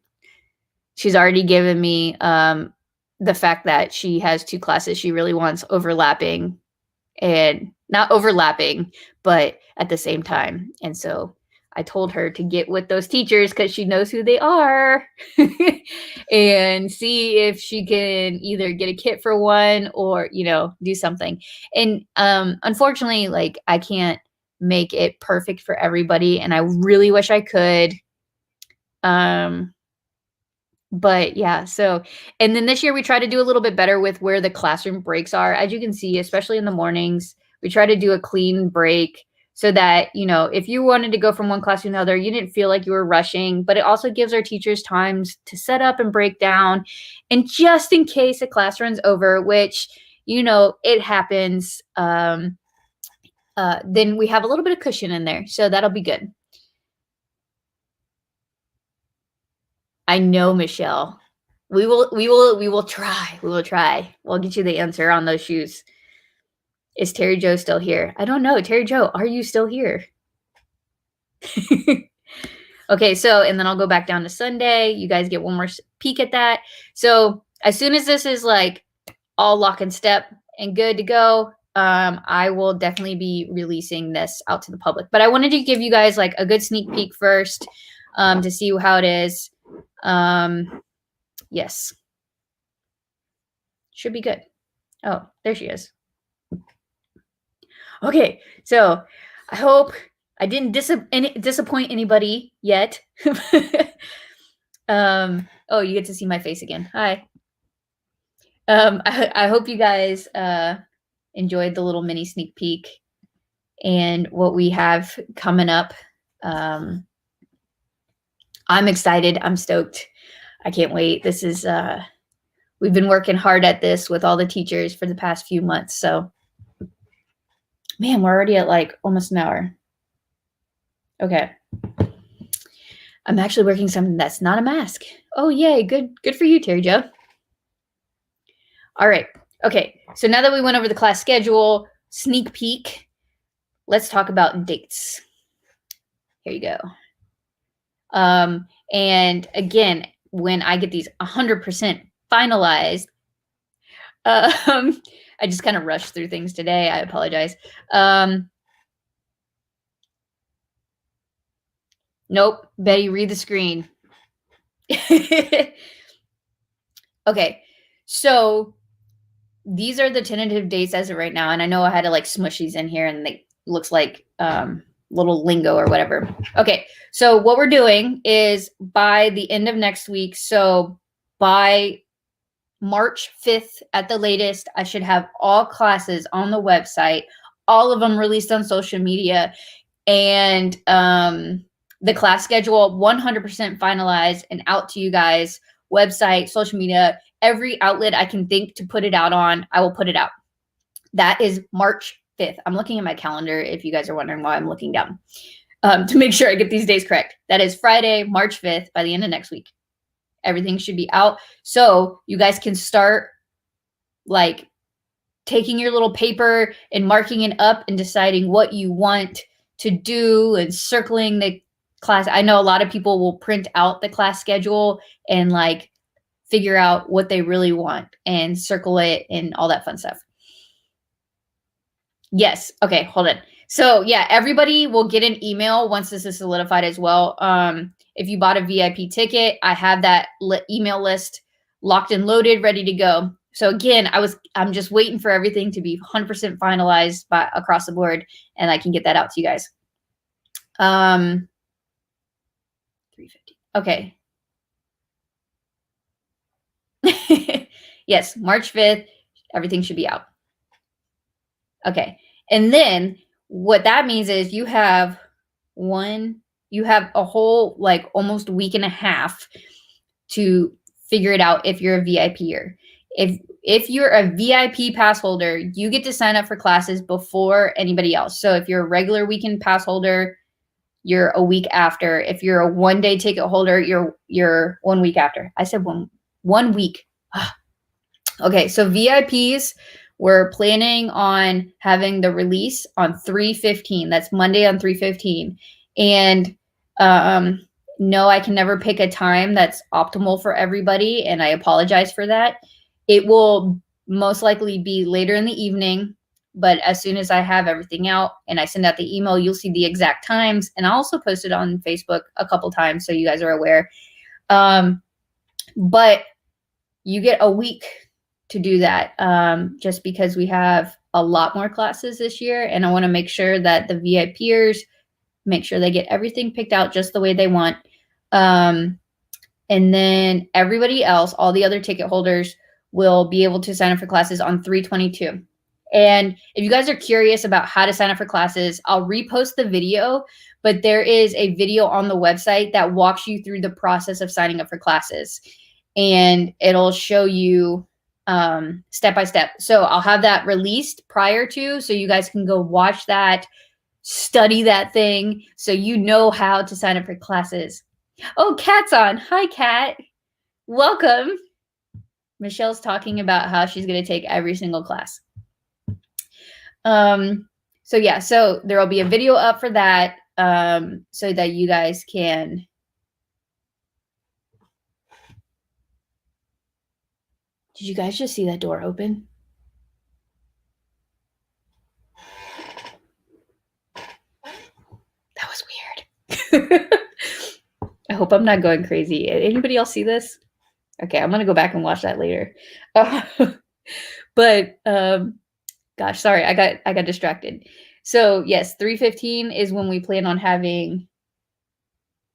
she's already given me the fact that she has 2 classes she really wants overlapping, and not overlapping, but at the same time. And so I told her to get with those teachers because she knows who they are and see if she can either get a kit for one or, do something. And unfortunately, like, I can't make it perfect for everybody, and I really wish I could. But yeah, so, and then this year we try to do a little bit better with where the classroom breaks are. As you can see, especially in the mornings, we try to do a clean break so that, if you wanted to go from one class to another, you didn't feel like you were rushing, but it also gives our teachers times to set up and break down. And just in case a class runs over, which, it happens, then we have a little bit of cushion in there. So that'll be good. I know, Michelle. We will try. We will try. We'll get you the answer on those shoes. Is Terry Joe still here? I don't know. Terry Joe, are you still here? Okay, so, and then I'll go back down to Sunday. You guys get one more peek at that. So as soon as this is like all lock and step and good to go, I will definitely be releasing this out to the public. But I wanted to give you guys like a good sneak peek first to see how it is. Yes. Should be good. Oh, there she is. Okay, so I hope I didn't disappoint anybody yet. Oh, you get to see my face again. Hi. I hope you guys enjoyed the little mini sneak peek and what we have coming up. I'm excited. I'm stoked. I can't wait. This is we've been working hard at this with all the teachers for the past few months. So, man, we're already at like almost an hour. Okay. I'm actually working something that's not a mask. Oh, yay. Good for you, Terry Joe. All right. Okay. So now that we went over the class schedule, sneak peek, let's talk about dates. Here you go. And again, when I get these 100% finalized, I just kind of rushed through things today. I apologize. Nope. Betty, read the screen. Okay. So these are the tentative dates as of right now. And I know I had to like smush these in here and they looks like little lingo or whatever. Okay. So what we're doing is by the end of next week. So by March 5th at the latest, I should have all classes on the website, all of them released on social media, and the class schedule 100% finalized and out to you guys. Website, social media, every outlet I can think to put it out on, I will put it out. That is March 5th. I'm looking at my calendar if you guys are wondering why I'm looking down to make sure I get these days correct. That is Friday, March 5th by the end of next week. Everything should be out. So you guys can start like taking your little paper and marking it up and deciding what you want to do and circling the class. I know a lot of people will print out the class schedule and like figure out what they really want and circle it and all that fun stuff. Yes. Okay. Hold on. So yeah, everybody will get an email once this is solidified as well. If you bought a VIP ticket, I have that email list locked and loaded, ready to go. So again, I'm just waiting for everything to be 100% finalized across the board, and I can get that out to you guys. 350. Okay. Yes, March 5th, everything should be out. Okay. And then what that means is you have a whole like almost week and a half to figure it out if you're a VIPer. If you're a VIP pass holder, you get to sign up for classes before anybody else. So if you're a regular weekend pass holder, you're a week after. If you're a one-day ticket holder, you're 1 week after. I said one week. Okay, so VIPs, we're planning on having the release on 3/15. That's Monday on 3/15. And no, I can never pick a time that's optimal for everybody, and I apologize for that. It will most likely be later in the evening, but as soon as I have everything out and I send out the email, you'll see the exact times, and I'll also post it on Facebook a couple times so you guys are aware. But you get a week to do that, just because we have a lot more classes this year, and I want to make sure that the VIPers make sure they get everything picked out just the way they want. And then everybody else, all the other ticket holders, will be able to sign up for classes on 3/22. And if you guys are curious about how to sign up for classes, I'll repost the video, but there is a video on the website that walks you through the process of signing up for classes. And it'll show you step by step. So I'll have that released prior to, so you guys can go watch that, study that thing, so you know how to sign up for classes. Oh, Kat's on. Hi, Kat. Welcome. Michelle's talking about how she's going to take every single class. So yeah, so there will be a video up for that, so that you guys can. Did you guys just see that door open? That was weird. I hope I'm not going crazy. Anybody else see this? Okay, I'm gonna go back and watch that later. But gosh, sorry, I got distracted. So yes, 3:15 is when we plan on having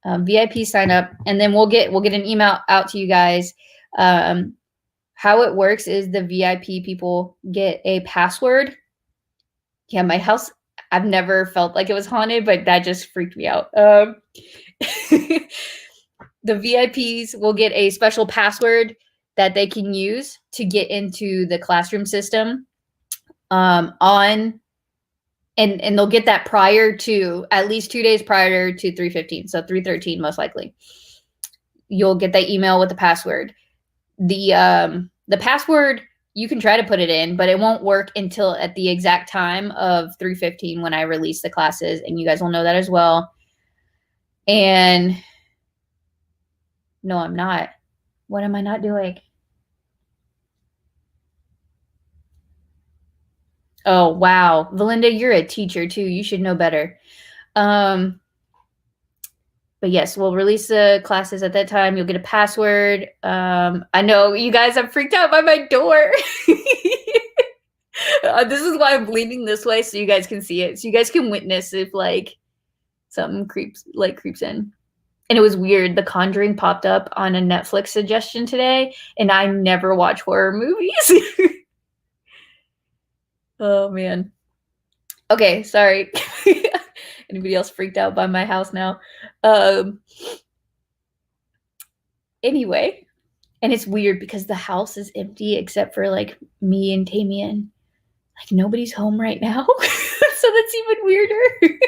VIP sign up, and then we'll get an email out to you guys. How it works is the VIP people get a password. Yeah, my house, I've never felt like it was haunted, but that just freaked me out. The VIPs will get a special password that they can use to get into the classroom system, and they'll get that prior to, at least 2 days prior to 3:15, so 3:13 most likely. You'll get that email with the password. The password, you can try to put it in, but it won't work until at the exact time of 3:15 when I release the classes, and you guys will know that as well. And no, I'm not. What am I not doing? Oh, wow. Valinda, you're a teacher too. You should know better. But yes, we'll release the classes at that time. You'll get a password. I know you guys are freaked out by my door. This is why I'm leaning this way, so you guys can see it. So you guys can witness if like something creeps in. And it was weird. The Conjuring popped up on a Netflix suggestion today, and I never watch horror movies. Oh, man. Okay, sorry. Anybody else freaked out by my house now? Anyway, and it's weird because the house is empty except for like me and Tamian. Like nobody's home right now. So that's even weirder.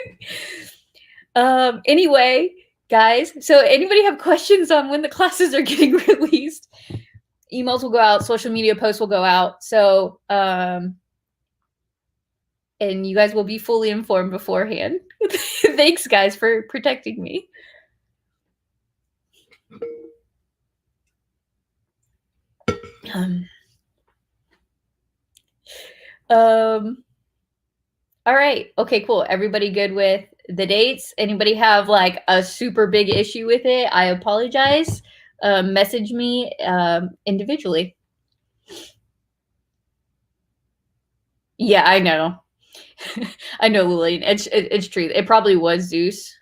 Anyway, guys, so anybody have questions on when the classes are getting released? Emails will go out, social media posts will go out. So, and you guys will be fully informed beforehand. Thanks, guys, for protecting me. All right. Okay, cool. Everybody good with the dates? Anybody have like a super big issue with it? I apologize. Message me individually. Yeah, I know. I know, Lillian. It's true. It probably was Zeus.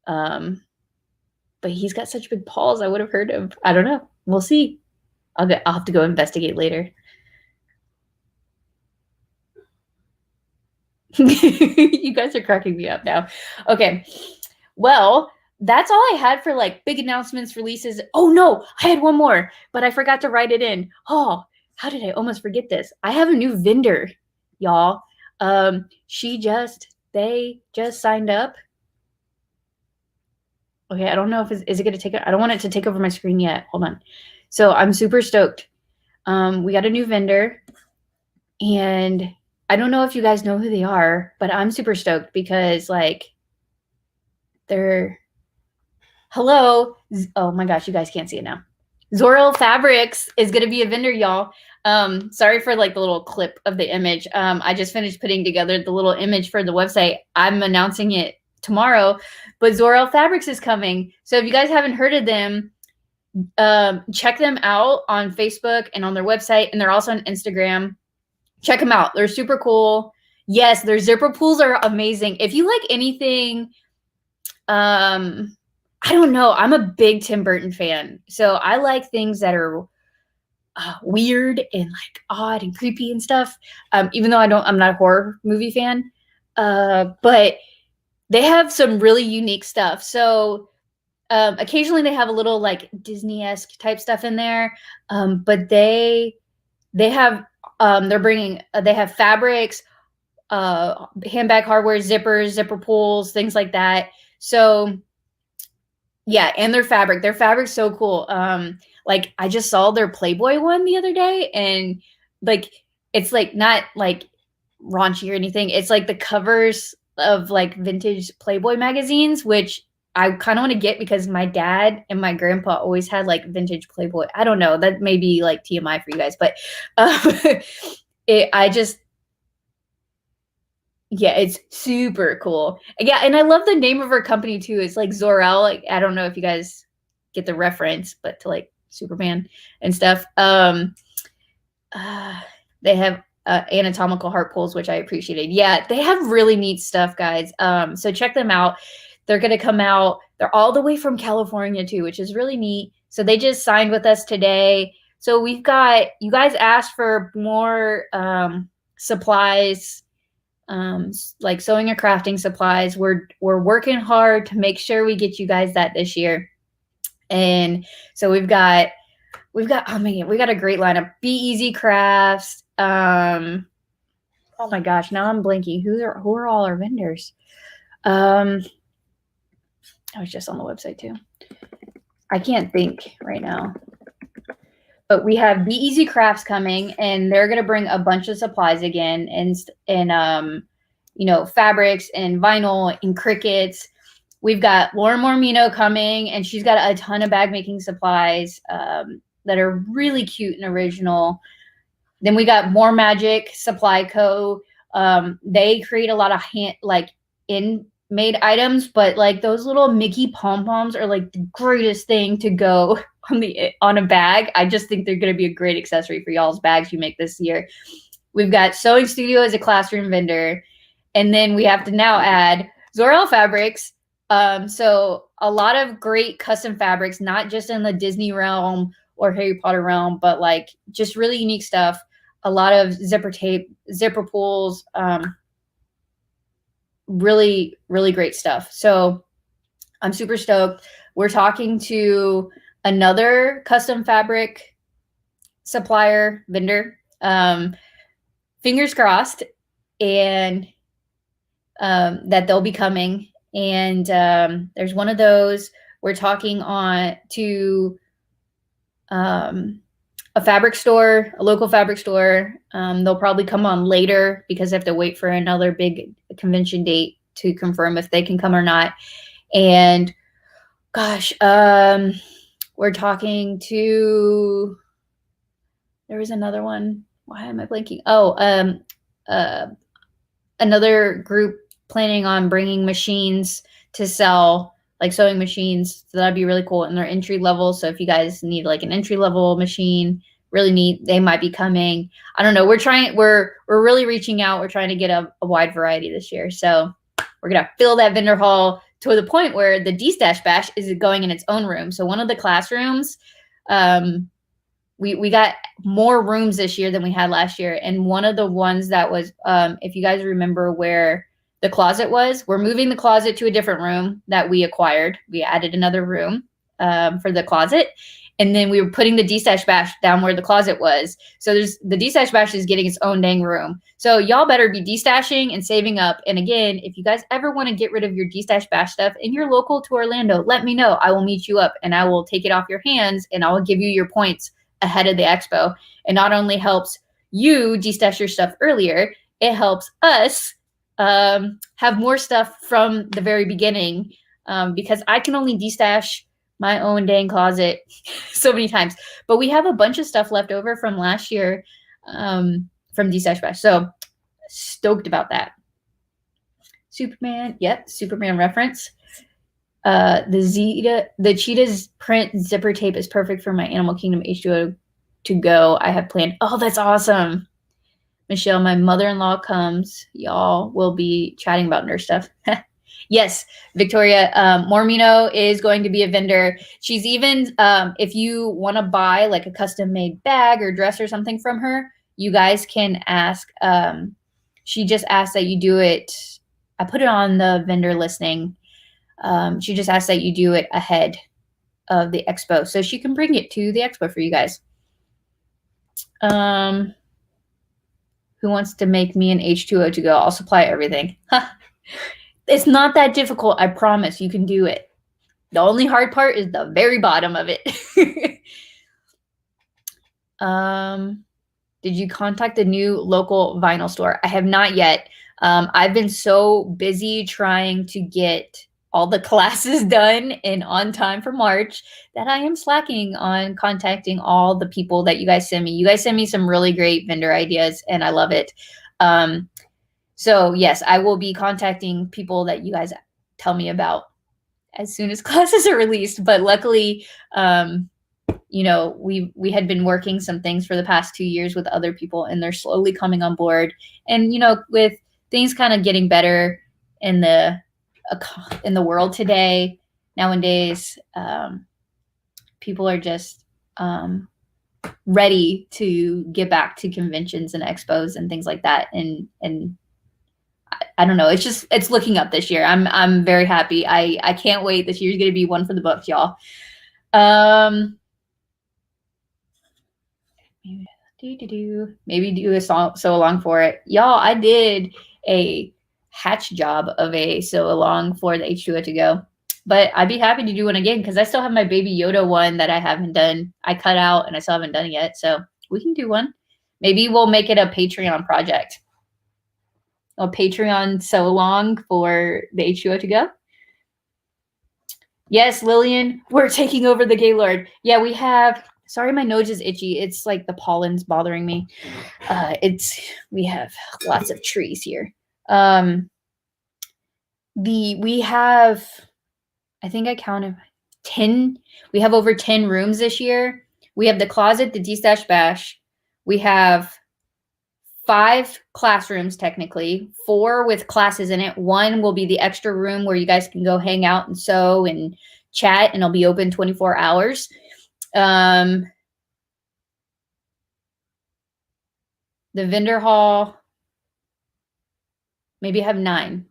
But he's got such big paws. I would have heard him. I don't know. We'll see. I'll have to go investigate later. You guys are cracking me up now. Okay. Well, that's all I had for like big announcements, releases. Oh no, I had one more, but I forgot to write it in. Oh, how did I almost forget this? I have a new vendor, y'all. They just signed up. Okay, I don't know if is it going to take it. I don't want it to take over my screen yet. Hold on. So I'm super stoked. We got a new vendor, and I don't know if you guys know who they are, but I'm super stoked because like they're hello. Oh my gosh, you guys can't see it now. Zorel Fabrics is going to be a vendor, y'all. Sorry for like the little clip of the image. I just finished putting together the little image for the website. I'm announcing it tomorrow, but Zorel Fabrics is coming. So if you guys haven't heard of them, check them out on Facebook and on their website, and they're also on Instagram. Check them out. They're super cool. Yes, their zipper pools are amazing. If you like anything, I don't know. I'm a big Tim Burton fan. So I like things that are weird and like odd and creepy and stuff. Even though I'm not a horror movie fan. But they have some really unique stuff. So occasionally they have a little like Disney-esque type stuff in there. But they have they have fabrics, handbag hardware, zippers, zipper pulls, things like that. So yeah, and their fabric's so cool. Like I just saw their Playboy one the other day, and like it's like not like raunchy or anything. It's like the covers of like vintage Playboy magazines, which I kind of want to get because my dad and my grandpa always had like vintage Playboy. I don't know, that may be like TMI for you guys, but yeah, it's super cool. Yeah, and I love the name of her company too. It's like Zor-El. Like I don't know if you guys get the reference, but to like Superman and stuff. They have anatomical heart pulls, which I appreciated. Yeah, they have really neat stuff, guys. So check them out. They're gonna come out. They're all the way from California too, which is really neat. So they just signed with us today. So we've got, you guys asked for more supplies, like sewing and crafting supplies. We're working hard to make sure we get you guys that this year. And so we've got oh man, we got a great lineup. Be Easy Crafts. Oh my gosh, now I'm blanking. Who are all our vendors? I was just on the website too. I can't think right now. But we have Be Easy Crafts coming, and they're gonna bring a bunch of supplies again, and you know, fabrics and vinyl and crickets. We've got Lauren Mormino coming, and she's got a ton of bag making supplies that are really cute and original. Then we got More Magic Supply Co. They create a lot of in-made items, but like those little Mickey pom-poms are like the greatest thing to go on a bag. I just think they're going to be a great accessory for y'all's bags you make this year. We've got Sewing Studio as a classroom vendor, and then we have to now add Zor-El Fabrics. So a lot of great custom fabrics, not just in the Disney realm or Harry Potter realm, but like just really unique stuff. A lot of zipper tape, zipper pulls, really, really great stuff. So I'm super stoked. We're talking to another custom fabric supplier vendor. Fingers crossed, and that they'll be coming. And there's one of those. We're talking to a fabric store, a local fabric store. They'll probably come on later because they have to wait for another big convention date to confirm if they can come or not. And gosh, we're talking to, there was another one. Why am I blanking? Oh, another group planning on bringing machines to sell, like sewing machines. So that'd be really cool. And they're entry level. So if you guys need like an entry level machine, really neat, they might be coming. I don't know. We're really reaching out. We're trying to get a wide variety this year. So we're going to fill that vendor hall to the point where the D-Stash Bash is going in its own room. So one of the classrooms, we got more rooms this year than we had last year. And one of the ones that was, if you guys remember where the closet was, we're moving the closet to a different room that we acquired. We added another room for the closet. And then we were putting the D-Stash Bash down where the closet was. So the D-Stash Bash is getting its own dang room. So y'all better be D-Stashing and saving up. And again, if you guys ever want to get rid of your D-Stash Bash stuff and you're local to Orlando, let me know. I will meet you up and I will take it off your hands and I will give you your points ahead of the expo. It not only helps you D-Stash your stuff earlier, it helps us have more stuff from the very beginning because I can only destash my own dang closet so many times. But we have a bunch of stuff left over from last year from Destash Bash. So stoked about that. Superman, yep, Superman reference. The Cheetah's print zipper tape is perfect for my Animal Kingdom H2O to go. I have planned. Oh, that's awesome. Michelle, my mother-in-law comes. Y'all will be chatting about nerd stuff. Yes, Victoria, Mormino is going to be a vendor. She's even, if you want to buy like a custom-made bag or dress or something from her, you guys can ask. She just asked that you do it. I put it on the vendor listing. She just asked that you do it ahead of the expo so she can bring it to the expo for you guys. Who wants to make me an H2O to go? I'll supply everything. It's not that difficult. I promise you can do it. The only hard part is the very bottom of it. Did you contact the new local vinyl store? I have not yet. I've been so busy trying to get all the classes done and on time for March that I am slacking on contacting all the people that you guys send me. You guys send me some really great vendor ideas and I love it. So yes, I will be contacting people that you guys tell me about as soon as classes are released. But luckily, you know, we had been working some things for the past 2 years with other people and they're slowly coming on board. And, you know, with things kind of getting better in the world today, nowadays, people are just ready to get back to conventions and expos and things like that. And I don't know. It's looking up this year. I'm very happy. I can't wait. This year's going to be one for the books, y'all. Maybe do a sew along for it. Y'all, I did a hatch job of a sew along for the H2O to go. But I'd be happy to do one again because I still have my Baby Yoda one that I haven't done. I cut out and I still haven't done it yet. So we can do one. Maybe we'll make it a Patreon project. A Patreon sew along for the H2O to go. Yes, Lillian, we're taking over the Gaylord. Yeah, we have. Sorry, my nose is itchy. It's like the pollen's bothering me. We have lots of trees here. We have, I think I counted 10. We have over 10 rooms this year. We have the closet, the D-Stash Bash. We have 5 classrooms, technically, 4 with classes in it. 1 will be the extra room where you guys can go hang out and sew and chat, and it'll be open 24 hours. The vendor hall, maybe I have 9.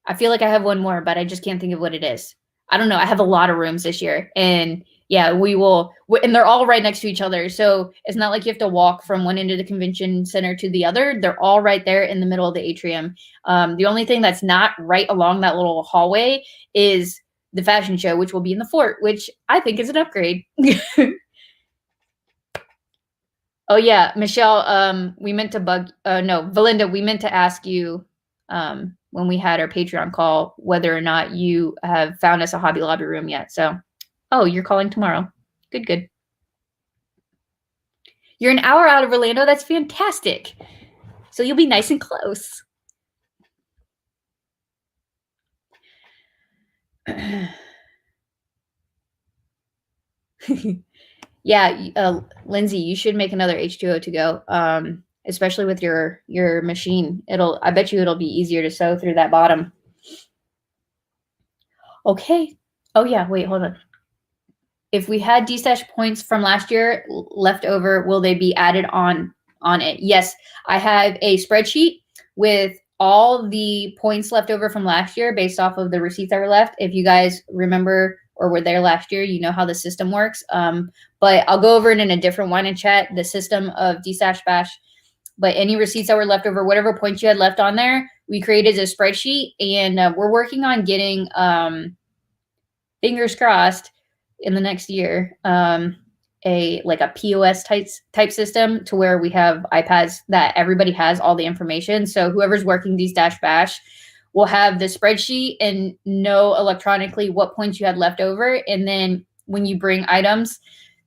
I feel like I have one more, but I just can't think of what it is. I don't know. I have a lot of rooms this year, and yeah, we will, and they're all right next to each other. So it's not like you have to walk from one end of the convention center to the other. They're all right there in the middle of the atrium. The only thing that's not right along that little hallway is the fashion show, which will be in the fort, which I think is an upgrade. Oh yeah, Michelle, we meant to Valinda, we meant to ask you when we had our Patreon call whether or not you have found us a Hobby Lobby room yet. So, oh, you're calling tomorrow. Good. You're an hour out of Orlando. That's fantastic. So you'll be nice and close. Yeah, Lindsay, you should make another H2O to go, especially with your machine. I bet you it'll be easier to sew through that bottom. Okay. Oh yeah, wait, hold on. If we had D-Stash points from last year left over, will they be added on it? Yes, I have a spreadsheet with all the points left over from last year based off of the receipts that were left. If you guys remember or were there last year, you know how the system works. But I'll go over it in a different wine and chat, the system of D-Stash Bash. But any receipts that were left over, whatever points you had left on there, we created a spreadsheet, and we're working on getting, fingers crossed, in the next year, a POS type system to where we have iPads that everybody has all the information. So whoever's working D-Stash Bash, will have the spreadsheet and know electronically what points you had left over. And then when you bring items,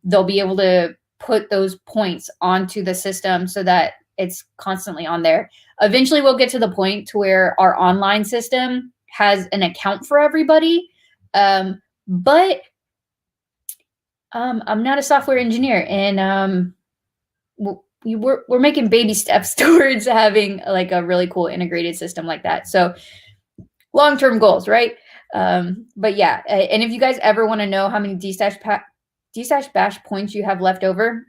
they'll be able to put those points onto the system so that it's constantly on there. Eventually we'll get to the point to where our online system has an account for everybody. But I'm not a software engineer, and we're making baby steps towards having like a really cool integrated system like that. So long-term goals, right? But yeah, and if you guys ever want to know how many D-Stash Bash points you have left over,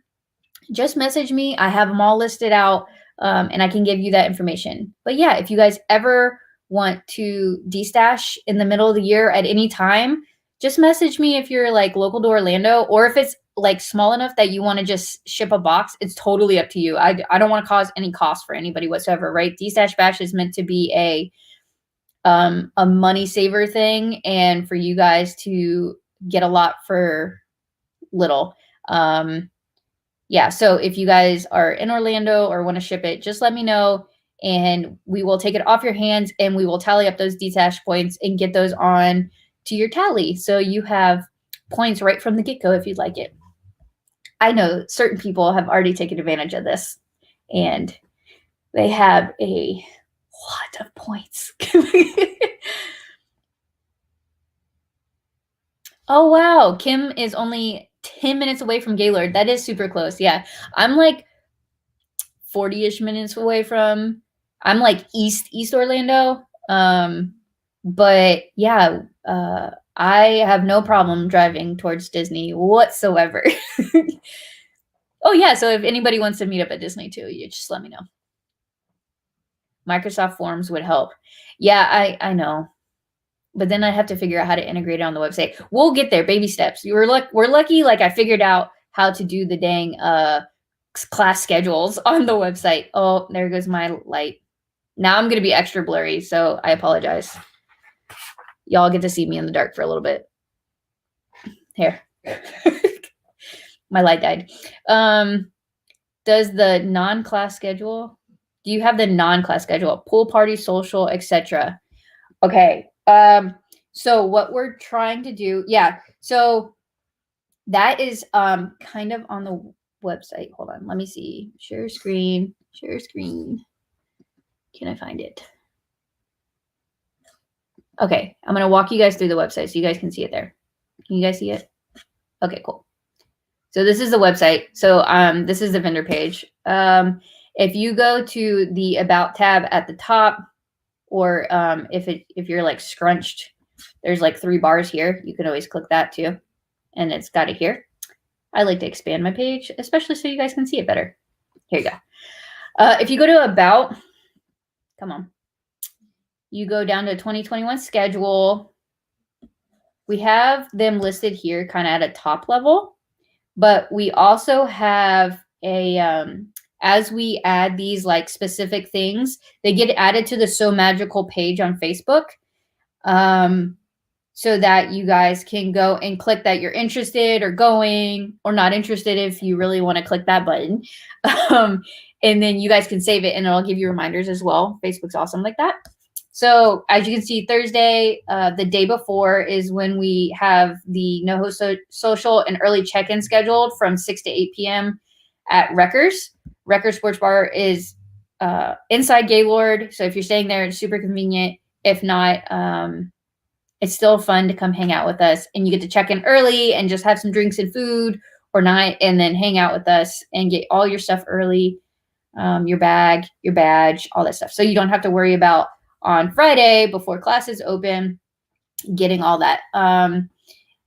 just message me. I have them all listed out, and I can give you that information. But yeah, if you guys ever want to D-Stash in the middle of the year at any time, just message me if you're like local to Orlando, or if it's like small enough that you want to just ship a box. It's totally up to you. I don't want to cause any cost for anybody whatsoever, right? D-Stash Bash is meant to be a money saver thing, and for you guys to get a lot for little. Yeah, so if you guys are in Orlando or want to ship it, just let me know, and we will take it off your hands, and we will tally up those D-Stash points and get those on to your tally. So you have points right from the get-go if you'd like it. I know certain people have already taken advantage of this, and they have a lot of points. Oh, wow. Kim is only 10 minutes away from Gaylord. That is super close. Yeah. I'm like 40-ish minutes away from, I'm like East Orlando. But yeah, I have no problem driving towards Disney whatsoever. Oh yeah, so if anybody wants to meet up at Disney too, you just let me know. Microsoft Forms would help. Yeah, I know. But then I have to figure out how to integrate it on the website. We'll get there, baby steps. We're lucky, like I figured out how to do the dang class schedules on the website. Oh, there goes my light. Now I'm going to be extra blurry, so I apologize. Y'all get to see me in the dark for a little bit. Here. My light died. Does the non-class schedule? Do you have the non-class schedule? Pool party, social, etc. Okay. So what we're trying to do, yeah. So that is kind of on the website. Hold on, let me see. Share screen. Share screen. Can I find it? Okay, I'm gonna walk you guys through the website so you guys can see it there. Can you guys see it? Okay, cool. So this is the website. So this is the vendor page. If you go to the About tab at the top, or if you're like scrunched, there's like 3 bars here. You can always click that too, and it's got it here. I like to expand my page, especially so you guys can see it better. Here you go. If you go to About, come on. You go down to 2021 schedule. We have them listed here kind of at a top level, but we also have a, as we add these like specific things, they get added to the So Magical page on Facebook, so that you guys can go and click that you're interested or going, or not interested if you really want to click that button. And then you guys can save it and it'll give you reminders as well. Facebook's awesome like that. So as you can see, Thursday, the day before, is when we have the NoHo social and early check-in scheduled from 6 to 8 p.m. at Wreckers. Wreckers Sports Bar is inside Gaylord. So if you're staying there, it's super convenient. If not, it's still fun to come hang out with us. And you get to check in early and just have some drinks and food or not, and then hang out with us and get all your stuff early, your bag, your badge, all that stuff. So you don't have to worry about on Friday before classes open, getting all that. And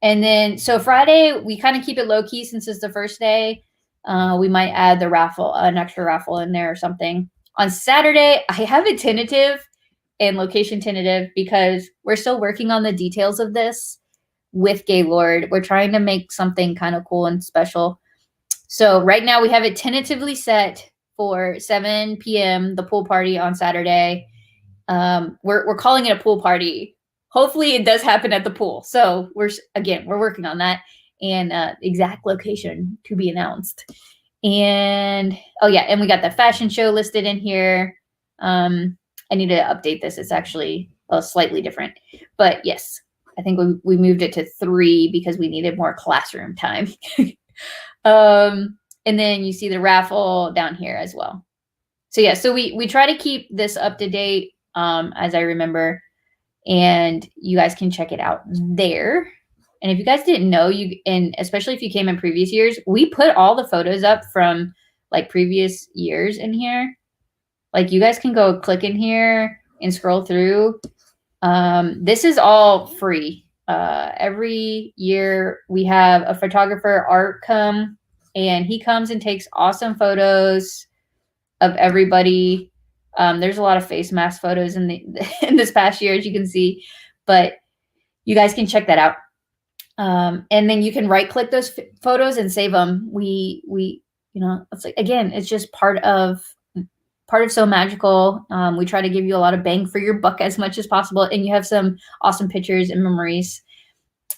then, so Friday, we kind of keep it low key since it's the first day. We might add the raffle, an extra raffle in there or something. On Saturday, I have it tentative and location tentative because we're still working on the details of this with Gaylord. We're trying to make something kind of cool and special. So right now we have it tentatively set for 7 p.m., the pool party on Saturday. We're calling it a pool party. Hopefully it does happen at the pool. So we're working on that, and exact location to be announced. And oh yeah, and we got the fashion show listed in here. I need to update this. It's actually well, slightly different, but yes, I think we moved it to 3 because we needed more classroom time. And then you see the raffle down here as well. So yeah, so we try to keep this up to date, as I remember, and you guys can check it out there. And if you guys didn't know, and especially if you came in previous years, we put all the photos up from like previous years in here. Like you guys can go click in here and scroll through. This is all free. Every year we have a photographer, Art, come, and he comes and takes awesome photos of everybody. There's a lot of face mask photos in this past year, as you can see, but you guys can check that out. And then you can right click those photos and save them. We, it's like, again, it's just part of So Magical. We try to give you a lot of bang for your buck as much as possible. And you have some awesome pictures and memories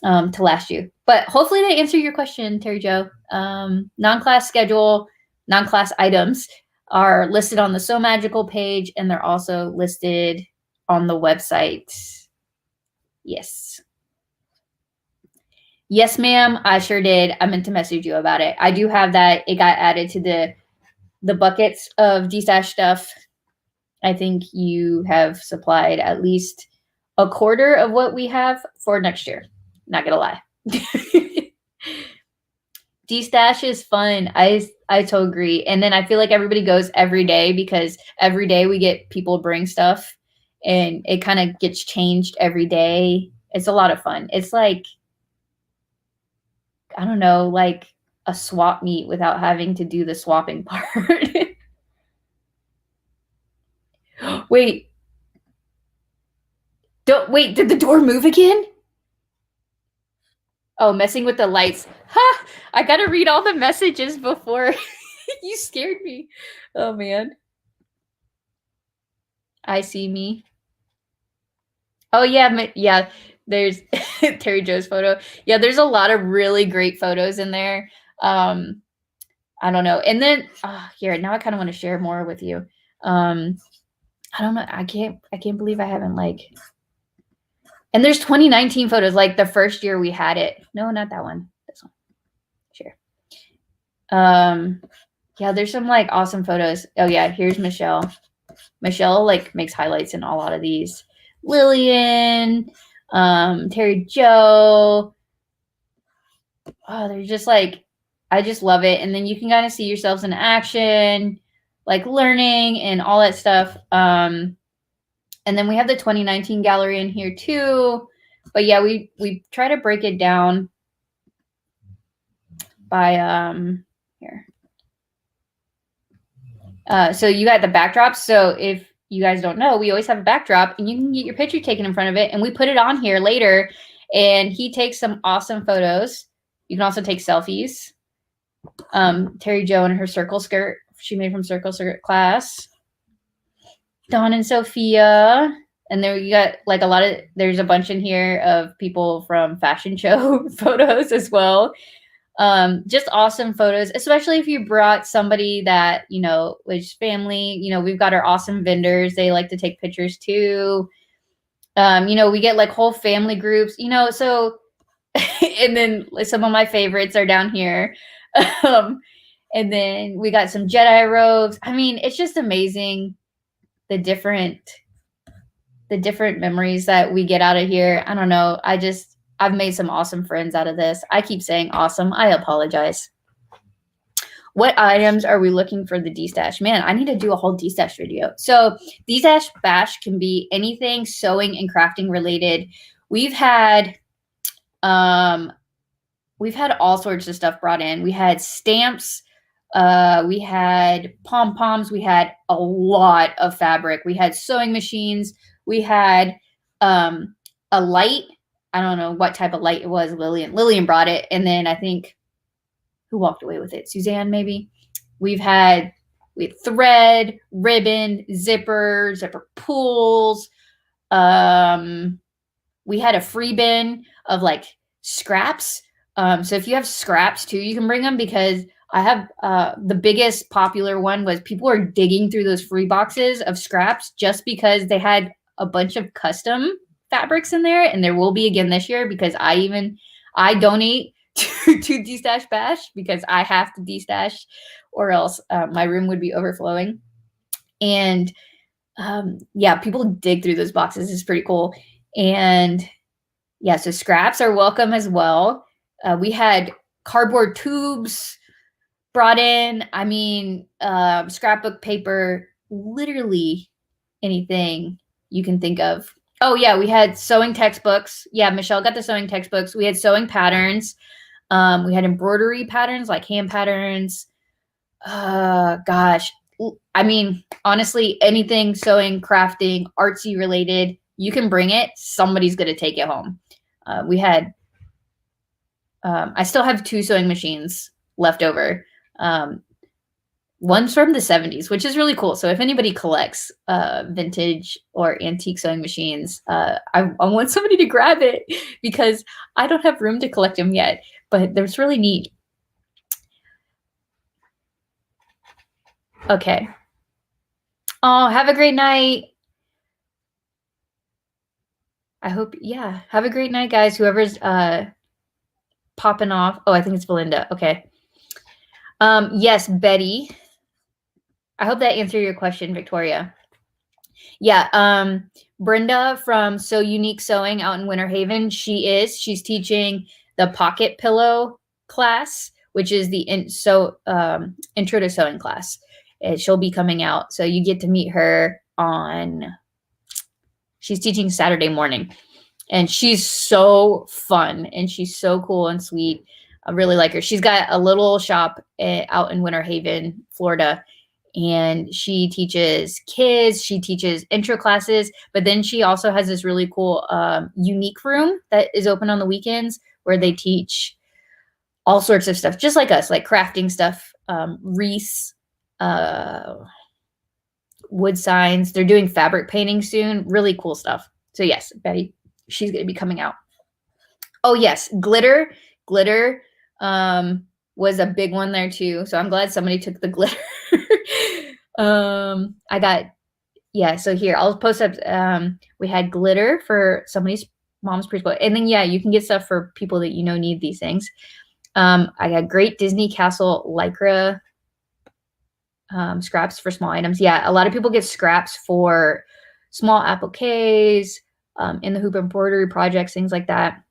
to last you. But hopefully they answer your question, Terry Jo. Non-class schedule, non-class items are listed on the So Magical page, and they're also listed on the website. Yes. Yes, ma'am, I sure did. I meant to message you about it. I do have that. It got added to the buckets of DStash stuff. I think you have supplied at least a quarter of what we have for next year. Not gonna lie. DStash is fun. I totally agree. And then I feel like everybody goes every day because every day we get people bring stuff and it kind of gets changed every day. It's a lot of fun. It's like, I don't know, like a swap meet without having to do the swapping part. Wait. Wait, did the door move again? Oh, messing with the lights. Ha! I gotta read all the messages before. You scared me. Oh, man. I see me. Oh, yeah. Yeah, there's Terry Jo's photo. Yeah, there's a lot of really great photos in there. I don't know. And then, here, now I kind of want to share more with you. I don't know. I can't believe I haven't, like... And there's 2019 photos, like the first year we had it. No, not that one. This one. Sure. Yeah, there's some like awesome photos. Oh yeah, here's Michelle. Michelle like makes highlights in a lot of these. Lillian, Terry Jo. Oh, they're just like, I just love it. And then you can kind of see yourselves in action, like learning and all that stuff. And then we have the 2019 gallery in here too. But yeah, we try to break it down by here. So you got the backdrops. So if you guys don't know, we always have a backdrop and you can get your picture taken in front of it. And we put it on here later and he takes some awesome photos. You can also take selfies. Terry Jo in her circle skirt, she made from circle skirt class. Dawn and Sophia. And there you got like there's a bunch in here of people from fashion show photos as well. Just awesome photos, especially if you brought somebody that, was family. We've got our awesome vendors. They like to take pictures too. We get like whole family groups, so, and then some of my favorites are down here. And then we got some Jedi robes. I mean, it's just amazing. The different memories that we get out of here. I don't know. I've made some awesome friends out of this. I keep saying awesome. I apologize. What items are we looking for the DStash? Man, I need to do a whole DStash video. So DStash Bash can be anything sewing and crafting related. We've had all sorts of stuff brought in. We had stamps. We had pom-poms. We had a lot of fabric. We had sewing machines. We had a light. I don't know what type of light it was. Lillian brought it. And then I think, who walked away with it? Suzanne, maybe. We had thread, ribbon, zipper pulls. We had a free bin of like scraps. So if you have scraps too, you can bring them, because I have the biggest popular one was people are digging through those free boxes of scraps just because they had a bunch of custom fabrics in there, and there will be again this year because I donate to Destash Bash because I have to destash or else my room would be overflowing. And yeah, people dig through those boxes. It's pretty cool. And yeah, so scraps are welcome as well. We had cardboard tubes brought in. I mean, scrapbook paper, literally anything you can think of. Oh yeah, we had sewing textbooks. Yeah, Michelle got the sewing textbooks. We had sewing patterns. We had embroidery patterns, like hand patterns. Gosh, I mean, honestly, anything sewing, crafting, artsy related, you can bring it. Somebody's going to take it home. We had, I still have 2 sewing machines left over. One's from the 70s, which is really cool. So if anybody collects vintage or antique sewing machines, I want somebody to grab it because I don't have room to collect them yet, but they're really neat. Okay. Oh, have a great night. I hope, yeah, have a great night, guys. Whoever's popping off. Oh, I think it's Belinda. Okay. Yes, Betty. I hope that answered your question, Victoria. Yeah, Brenda from So Unique Sewing out in Winter Haven, she's teaching the pocket pillow class, which is the intro to sewing class. And she'll be coming out. So you get to meet her she's teaching Saturday morning. And she's so fun and she's so cool and sweet. I really like her. She's got a little shop out in Winter Haven, Florida. And she teaches kids, she teaches intro classes, but then she also has this really cool unique room that is open on the weekends where they teach all sorts of stuff, just like us, like crafting stuff, wreaths, wood signs. They're doing fabric painting soon. Really cool stuff. So yes, Betty, she's going to be coming out. Oh yes, glitter was a big one there too. So I'm glad somebody took the glitter. I got, yeah, so here I'll post up, we had glitter for somebody's mom's preschool, and then yeah, you can get stuff for people that you know need these things. I got Great Disney Castle Lycra scraps for small items. Yeah, a lot of people get scraps for small appliques, in the hoop embroidery projects, things like that.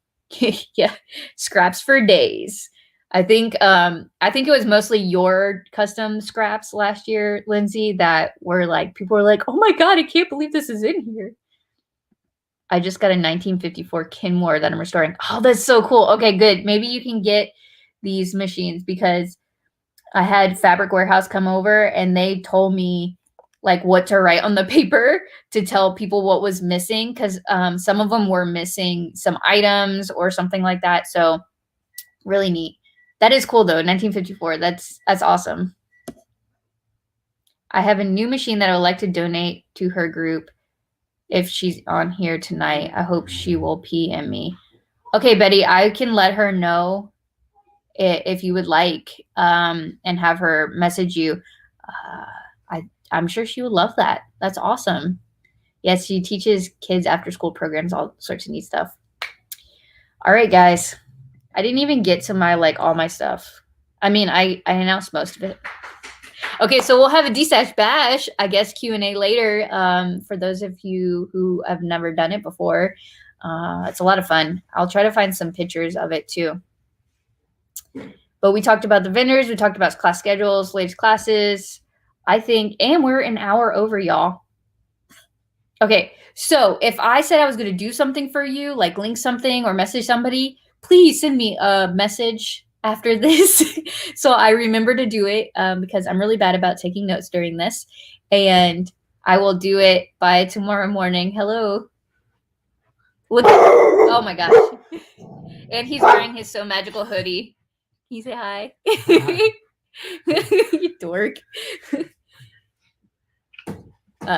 Yeah, scraps for days. I think it was mostly your custom scraps last year, Lindsay, that were like, people were like, oh my God, I can't believe this is in here. I just got a 1954 Kenmore that I'm restoring. Oh, that's so cool. Okay, good. Maybe you can get these machines because I had Fabric Warehouse come over and they told me like what to write on the paper to tell people what was missing. Cause some of them were missing some items or something like that. So really neat. That is cool though. 1954. That's awesome. I have a new machine that I would like to donate to her group. If she's on here tonight, I hope she will PM me. Okay, Betty, I can let her know if you would like, and have her message you. I'm sure she would love that. That's awesome. Yes, she teaches kids after school programs, all sorts of neat stuff. All right, guys. I didn't even get to my, like, all my stuff. I mean, I announced most of it. Okay, so we'll have a Destash Bash, I guess, Q&A later, for those of you who have never done it before. It's a lot of fun. I'll try to find some pictures of it, too. But we talked about the vendors. We talked about class schedules, latest classes, I think. And we're an hour over, y'all. Okay, so if I said I was going to do something for you, like link something or message somebody, please send me a message after this so I remember to do it, because I'm really bad about taking notes during this. And I will do it by tomorrow morning. Hello. Look at, oh my gosh. And he's wearing his So Magical hoodie. Can you say hi? You dork.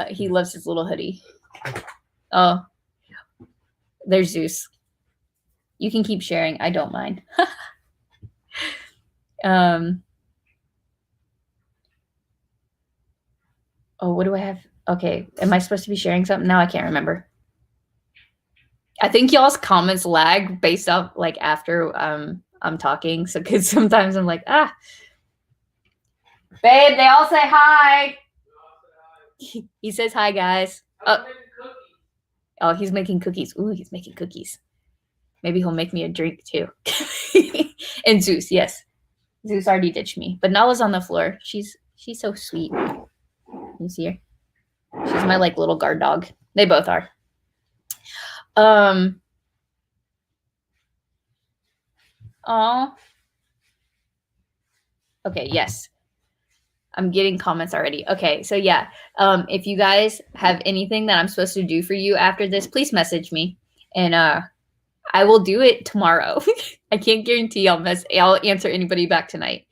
He loves his little hoodie. Oh, there's Zeus. You can keep sharing. I don't mind. Oh, what do I have? Okay, am I supposed to be sharing something? Now I can't remember. I think y'all's comments lag based off like after I'm talking. So because sometimes I'm like, babe, they all say hi. He says hi, guys. Oh, he's making cookies. Ooh, he's making cookies. Maybe he'll make me a drink too. And Zeus, yes. Zeus already ditched me. But Nala's on the floor. She's so sweet. You see her? She's my like little guard dog. They both are. Aw. Okay, yes. I'm getting comments already. Okay, so yeah. If you guys have anything that I'm supposed to do for you after this, please message me. And I will do it tomorrow. I can't guarantee I'll answer anybody back tonight.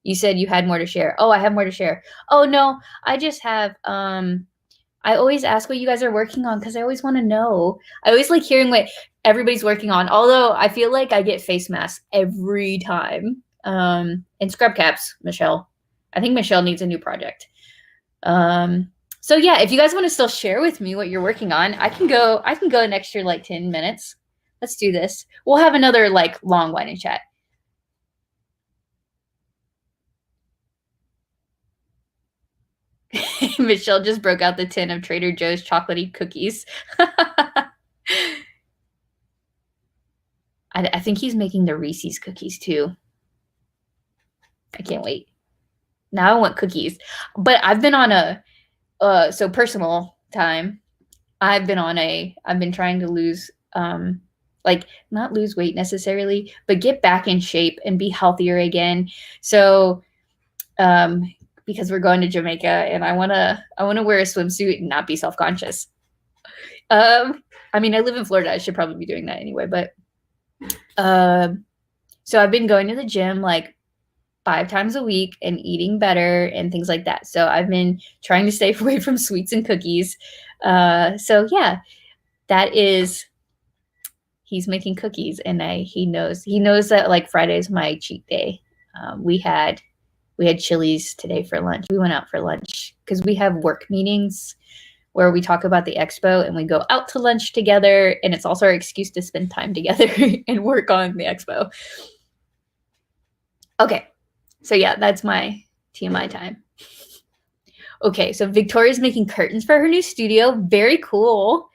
You said you had more to share. Oh, I have more to share. Oh no, I just have I always ask what you guys are working on because I always want to know. I always like hearing what everybody's working on. Although I feel like I get face masks every time. And scrub caps, Michelle. I think Michelle needs a new project. So yeah, if you guys want to still share with me what you're working on, I can go an extra like 10 minutes. Let's do this. We'll have another like long wine and chat. Michelle just broke out the tin of Trader Joe's chocolatey cookies. I think he's making the Reese's cookies too. I can't wait. Now I want cookies. But I've been on a so personal time. I've been trying to lose like not lose weight necessarily, but get back in shape and be healthier again. So because we're going to Jamaica and I wanna wear a swimsuit and not be self-conscious. I mean, I live in Florida. I should probably be doing that anyway, but so I've been going to the gym like 5 times a week and eating better and things like that. So I've been trying to stay away from sweets and cookies. So yeah, that is, he's making cookies and he knows that like Friday is my cheat day. We had Chili's today for lunch. We went out for lunch because we have work meetings where we talk about the expo and we go out to lunch together. And it's also our excuse to spend time together and work on the expo. Okay. So yeah, that's my TMI time. Okay. So Victoria's making curtains for her new studio. Very cool.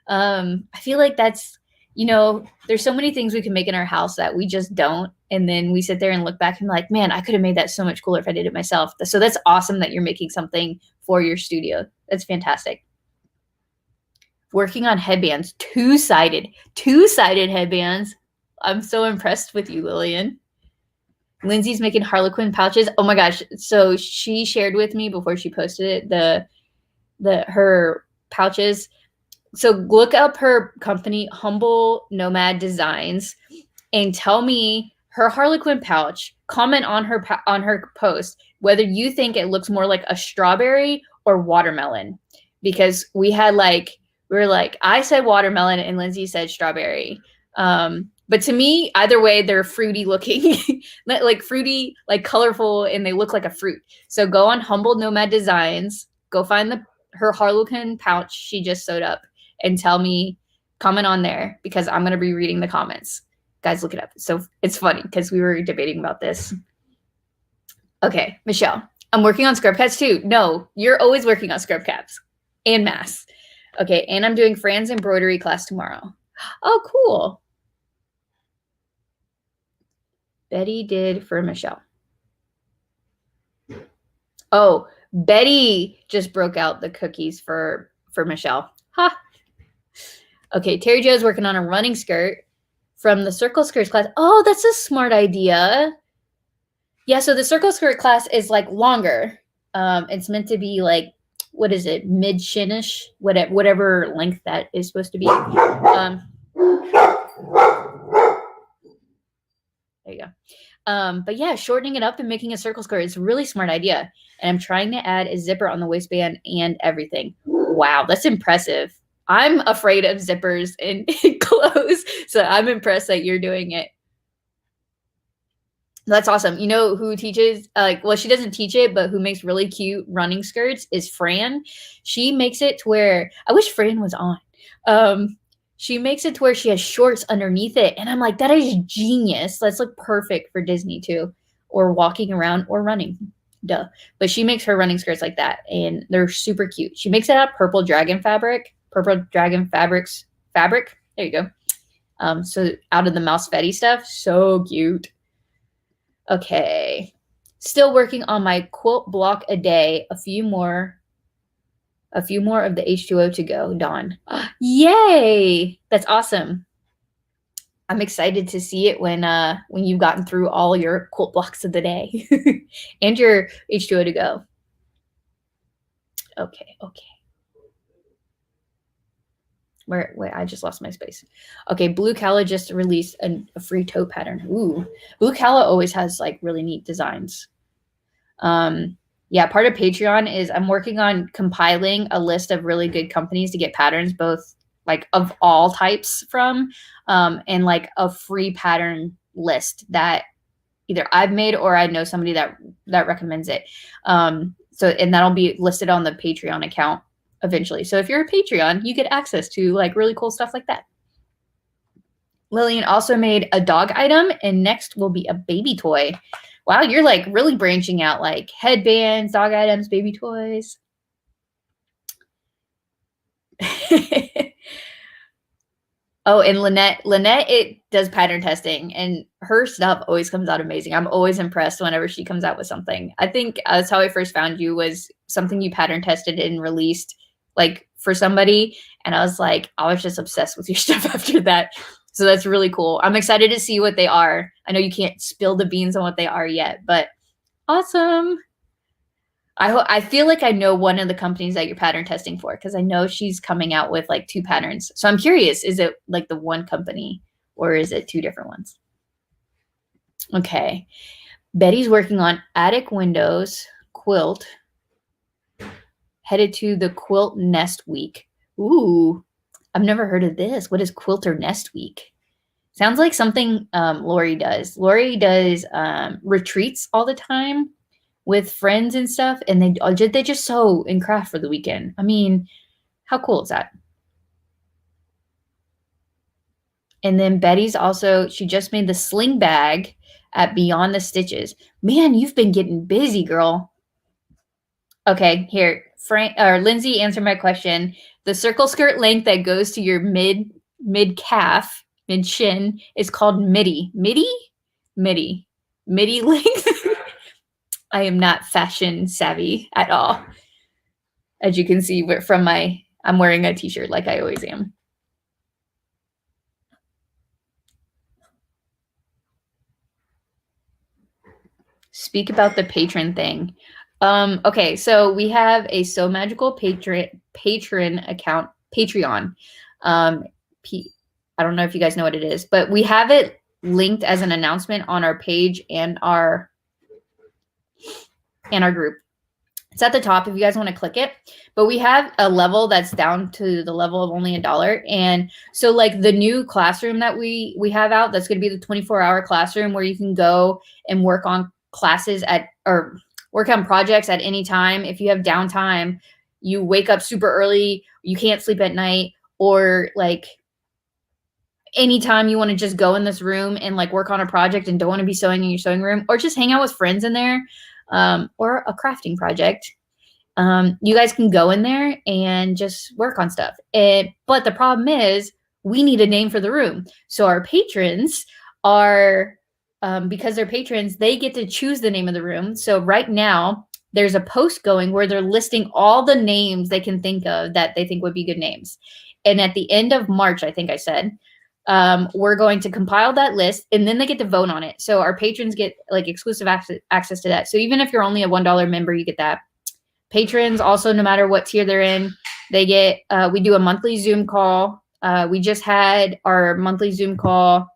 I feel like that's, there's so many things we can make in our house that we just don't. And then we sit there and look back and like, man, I could have made that so much cooler if I did it myself. So that's awesome that you're making something for your studio. That's fantastic. Working on headbands, two-sided headbands. I'm so impressed with you, Lillian. Lindsay's making Harlequin pouches. Oh my gosh. So she shared with me before she posted it, her pouches. So look up her company, Humble Nomad Designs, and tell me her Harlequin pouch. Comment on her post whether you think it looks more like a strawberry or watermelon, because we were like, I said watermelon and Lindsay said strawberry. But to me, either way, they're fruity looking, like fruity, like colorful, and they look like a fruit. So go on Humble Nomad Designs, go find her Harlequin pouch she just sewed up, and tell me, comment on there, because I'm going to be reading the comments. Guys, look it up. So it's funny because we were debating about this. Okay, Michelle, I'm working on scrub caps too. No, you're always working on scrub caps and masks. Okay, and I'm doing Fran's embroidery class tomorrow. Oh, cool. Betty did for Michelle. Oh, Betty just broke out the cookies for Michelle. Ha. Okay, Terry Jo's working on a running skirt from the circle skirts class. Oh, that's a smart idea. Yeah, so the circle skirt class is like longer. It's meant to be like, what is it, mid-shinish, whatever length that is supposed to be. There you go. But yeah, shortening it up and making a circle skirt is a really smart idea. And I'm trying to add a zipper on the waistband and everything. Wow, that's impressive. I'm afraid of zippers in clothes, so I'm impressed that you're doing it. That's awesome. You know who teaches, well, she doesn't teach it, but who makes really cute running skirts is Fran. She makes it to where, I wish Fran was on. She makes it to where she has shorts underneath it. And I'm like, that is genius. That's like perfect for Disney too, or walking around or running. Duh. But she makes her running skirts like that, and they're super cute. She makes it out of purple dragon fabric. Fabric. There you go. So out of the Mouse Fetty stuff. So cute. Okay. Still working on my quilt block a day. A few more of the H2O to go, Dawn. Yay! That's awesome. I'm excited to see it when you've gotten through all your quilt blocks of the day and your H2O to go. Okay. Where I just lost my space. Okay, Blue Calla just released a free tote pattern. Ooh, Blue Calla always has like really neat designs. Yeah, part of Patreon is I'm working on compiling a list of really good companies to get patterns, both like of all types from, and like a free pattern list that either I've made or I know somebody that recommends it. So, and that'll be listed on the Patreon account eventually. So if you're a Patreon, you get access to like really cool stuff like that. Lillian also made a dog item, and next will be a baby toy. Wow, you're like really branching out, like headbands, dog items, baby toys. Oh, and Lynette, it does pattern testing, and her stuff always comes out amazing. I'm always impressed whenever she comes out with something. I think that's how I first found you, was something you pattern tested and released like for somebody. And I was just obsessed with your stuff after that. So that's really cool. I'm excited to see what they are. I know you can't spill the beans on what they are yet, but awesome. I feel like I know one of the companies that you're pattern testing for, because I know she's coming out with like 2 patterns. So I'm curious, is it like the one company or is it 2 different ones? Okay. Betty's working on attic windows quilt, headed to the quilt nest week. Ooh, I've never heard of this. What is quilter nest week? Sounds like something Lori does. Lori does retreats all the time with friends and stuff, and they just sew and craft for the weekend. I mean, how cool is that? And then Betty's also, she just made the sling bag at Beyond the Stitches. Man, you've been getting busy, girl. Okay, here, Lindsay answered my question. The circle skirt length that goes to your mid calf, mid shin, is called midi. Midi length. I am not fashion savvy at all. As you can see from I'm wearing a t-shirt like I always am. Speak about the patron thing. Okay, so we have a So Magical patron account, Patreon. I don't know if you guys know what it is, but we have it linked as an announcement on our page and our group. It's at the top if you guys want to click it, but we have a level that's down to the level of only $1. And so like the new classroom that we have out, that's going to be the 24-hour classroom where you can go and work on classes or work on projects at any time. If you have downtime, you wake up super early, you can't sleep at night, or like anytime you want to just go in this room and like work on a project and don't want to be sewing in your sewing room, or just hang out with friends in there, or a crafting project, you guys can go in there and just work on stuff. But the problem is we need a name for the room. So our patrons are, because they're patrons, they get to choose the name of the room. So right now there's a post going where they're listing all the names they can think of that they think would be good names. And at the end of March, I think I said, we're going to compile that list, and then they get to vote on it. So our patrons get like exclusive access to that. So even if you're only a $1 member, you get that. Patrons also, no matter what tier they're in, they get, we do a monthly Zoom call. We just had our monthly Zoom call.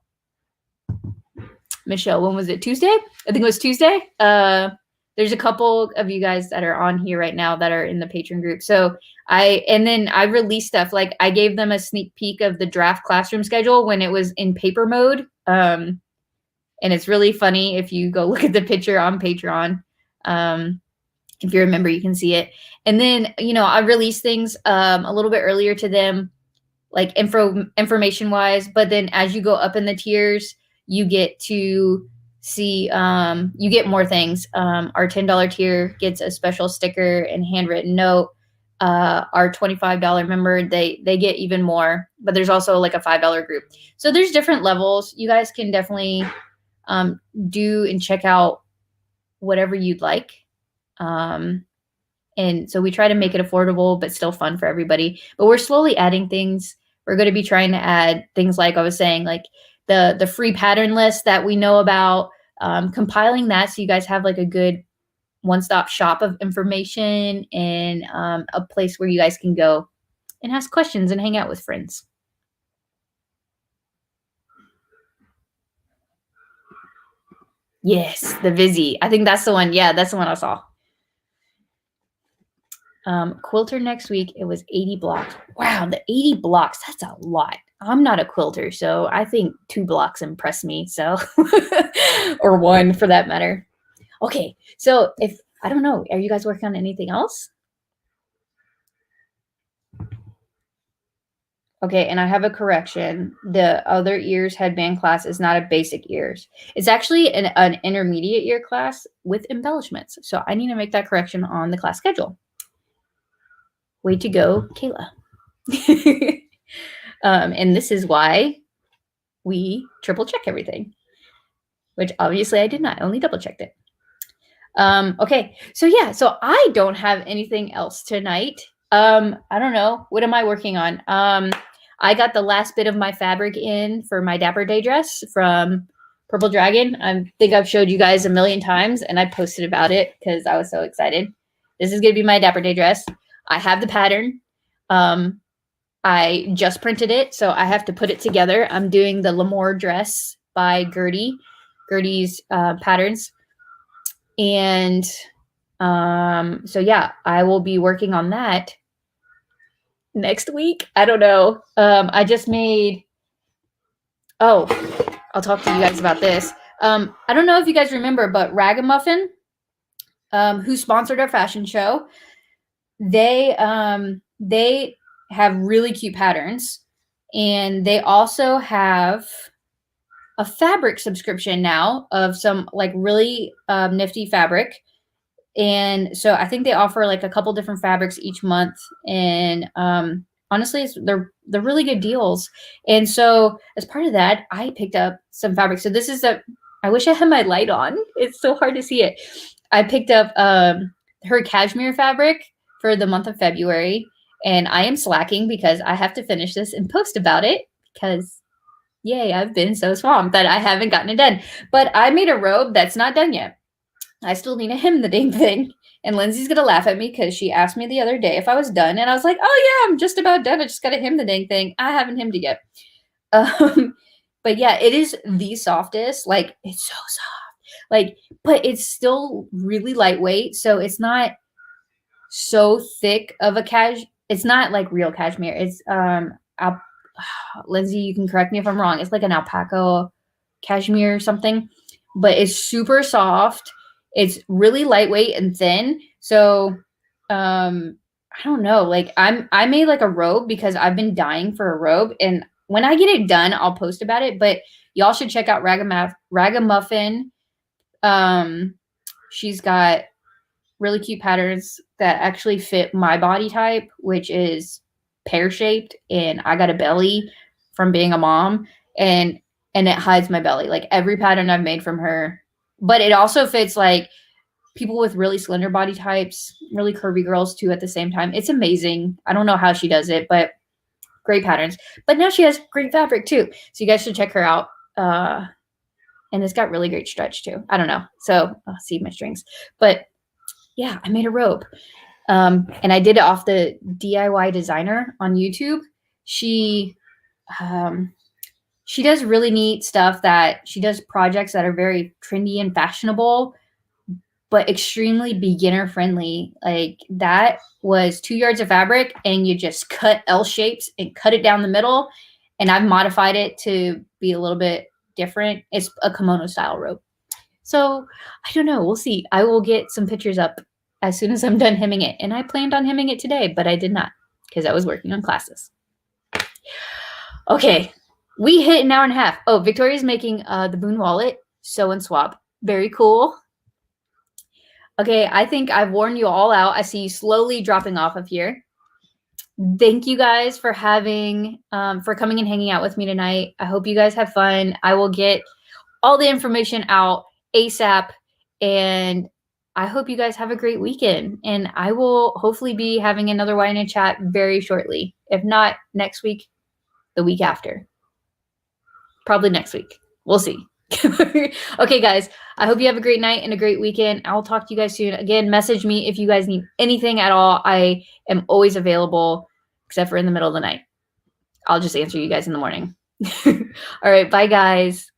Michelle, when was it? Tuesday? I think it was Tuesday. There's a couple of you guys that are on here right now that are in the patron group. So then I released stuff. Like I gave them a sneak peek of the draft classroom schedule when it was in paper mode. And And it's really funny if you go look at the picture on Patreon. If you're a member, you can see it. And then, you know, I release things a little bit earlier to them, like information wise. But then as you go up in the tiers, you get to see, you get more things. Our $10 tier gets a special sticker and handwritten note. Our $25 member, they get even more, but there's also like a $5 group. So there's different levels. You guys can definitely do and check out whatever you'd like. And so we try to make it affordable, but still fun for everybody. But we're slowly adding things. We're going to be trying to add things like I was saying, like the free pattern list that we know about, compiling that so you guys have like a good one-stop shop of information and a place where you guys can go and ask questions and hang out with friends. Yes, the Vizzy. I think that's the one. Yeah, that's the one I saw. Quilter next week, it was 80 blocks. Wow, the 80 blocks, that's a lot. I'm not a quilter, so I think 2 blocks impress me, so or 1 for that matter. Okay, so if I don't know, are you guys working on anything else? Okay, and I have a correction. The other ears headband class is not a basic ears. It's actually an intermediate ear class with embellishments. So I need to make that correction on the class schedule. Way to go, Kayla. And this is why we triple check everything, which obviously I did not. I only double checked it. Okay, so yeah, so I don't have anything else tonight. I don't know. What am I working on? I got the last bit of my fabric in for my Dapper Day dress from Purple Dragon. I think I've showed you guys a million times, and I posted about it because I was so excited. This is going to be my Dapper Day dress. I have the pattern. I just printed it, so I have to put it together. I'm doing the L'Amour dress by Gertie's patterns. And so yeah, I will be working on that next week. I don't know. I just made, I'll talk to you guys about this. I don't know if you guys remember, but Ragamuffin, who sponsored our fashion show, they have really cute patterns, and they also have a fabric subscription now of some like really nifty fabric. And so I think they offer like a couple different fabrics each month, and honestly, they're really good deals. And so as part of that, I picked up some fabric. So this is I wish I had my light on. It's so hard to see it. I picked up her cashmere fabric for the month of February, and I am slacking because I have to finish this and post about it because yay, I've been so swamped that I haven't gotten it done. But I made a robe that's not done yet. I still need to hem the dang thing. And Lindsay's going to laugh at me because she asked me the other day if I was done. And I was like, oh, yeah, I'm just about done. I just got to hem the dang thing. I haven't hemmed it yet. But yeah, it is the softest. Like, it's so soft. Like, but it's still really lightweight. So it's not so thick of a it's not like real cashmere. It's, Lindsay, you can correct me if I'm wrong. It's like an alpaca cashmere or something. But it's super soft. It's really lightweight and thin. So, I don't know. Like I made like a robe because I've been dying for a robe. And when I get it done, I'll post about it. But y'all should check out Ragamuffin. She's got really cute patterns that actually fit my body type, which is pear-shaped. And I got a belly from being a mom. And it hides my belly. Like every pattern I've made from her. But it also fits like people with really slender body types, really curvy girls too at the same time. It's amazing. I don't know how she does it, but great patterns. But now she has great fabric too. So you guys should check her out. And it's got really great stretch too. I don't know. So I'll see my strings. But yeah, I made a robe. And I did it off the DIY designer on YouTube. She does really neat stuff that she does projects that are very trendy and fashionable, but extremely beginner friendly. Like that was 2 yards of fabric and you just cut L shapes and cut it down the middle. And I've modified it to be a little bit different. It's a kimono style robe. So I don't know. We'll see. I will get some pictures up as soon as I'm done hemming it. And I planned on hemming it today, but I did not because I was working on classes. Okay, we hit an hour and a half. Oh, Victoria's making the Boon wallet, sew and swap. Very cool. Okay, I think I've worn you all out. I see you slowly dropping off of here. Thank you guys for having, for coming and hanging out with me tonight. I hope you guys have fun. I will get all the information out ASAP, and I hope you guys have a great weekend. And I will hopefully be having another wine and chat very shortly. If not next week, the week after. Probably next week. We'll see. Okay, guys, I hope you have a great night and a great weekend. I'll talk to you guys soon. Again, message me if you guys need anything at all. I am always available, except for in the middle of the night. I'll just answer you guys in the morning. All right, bye, guys.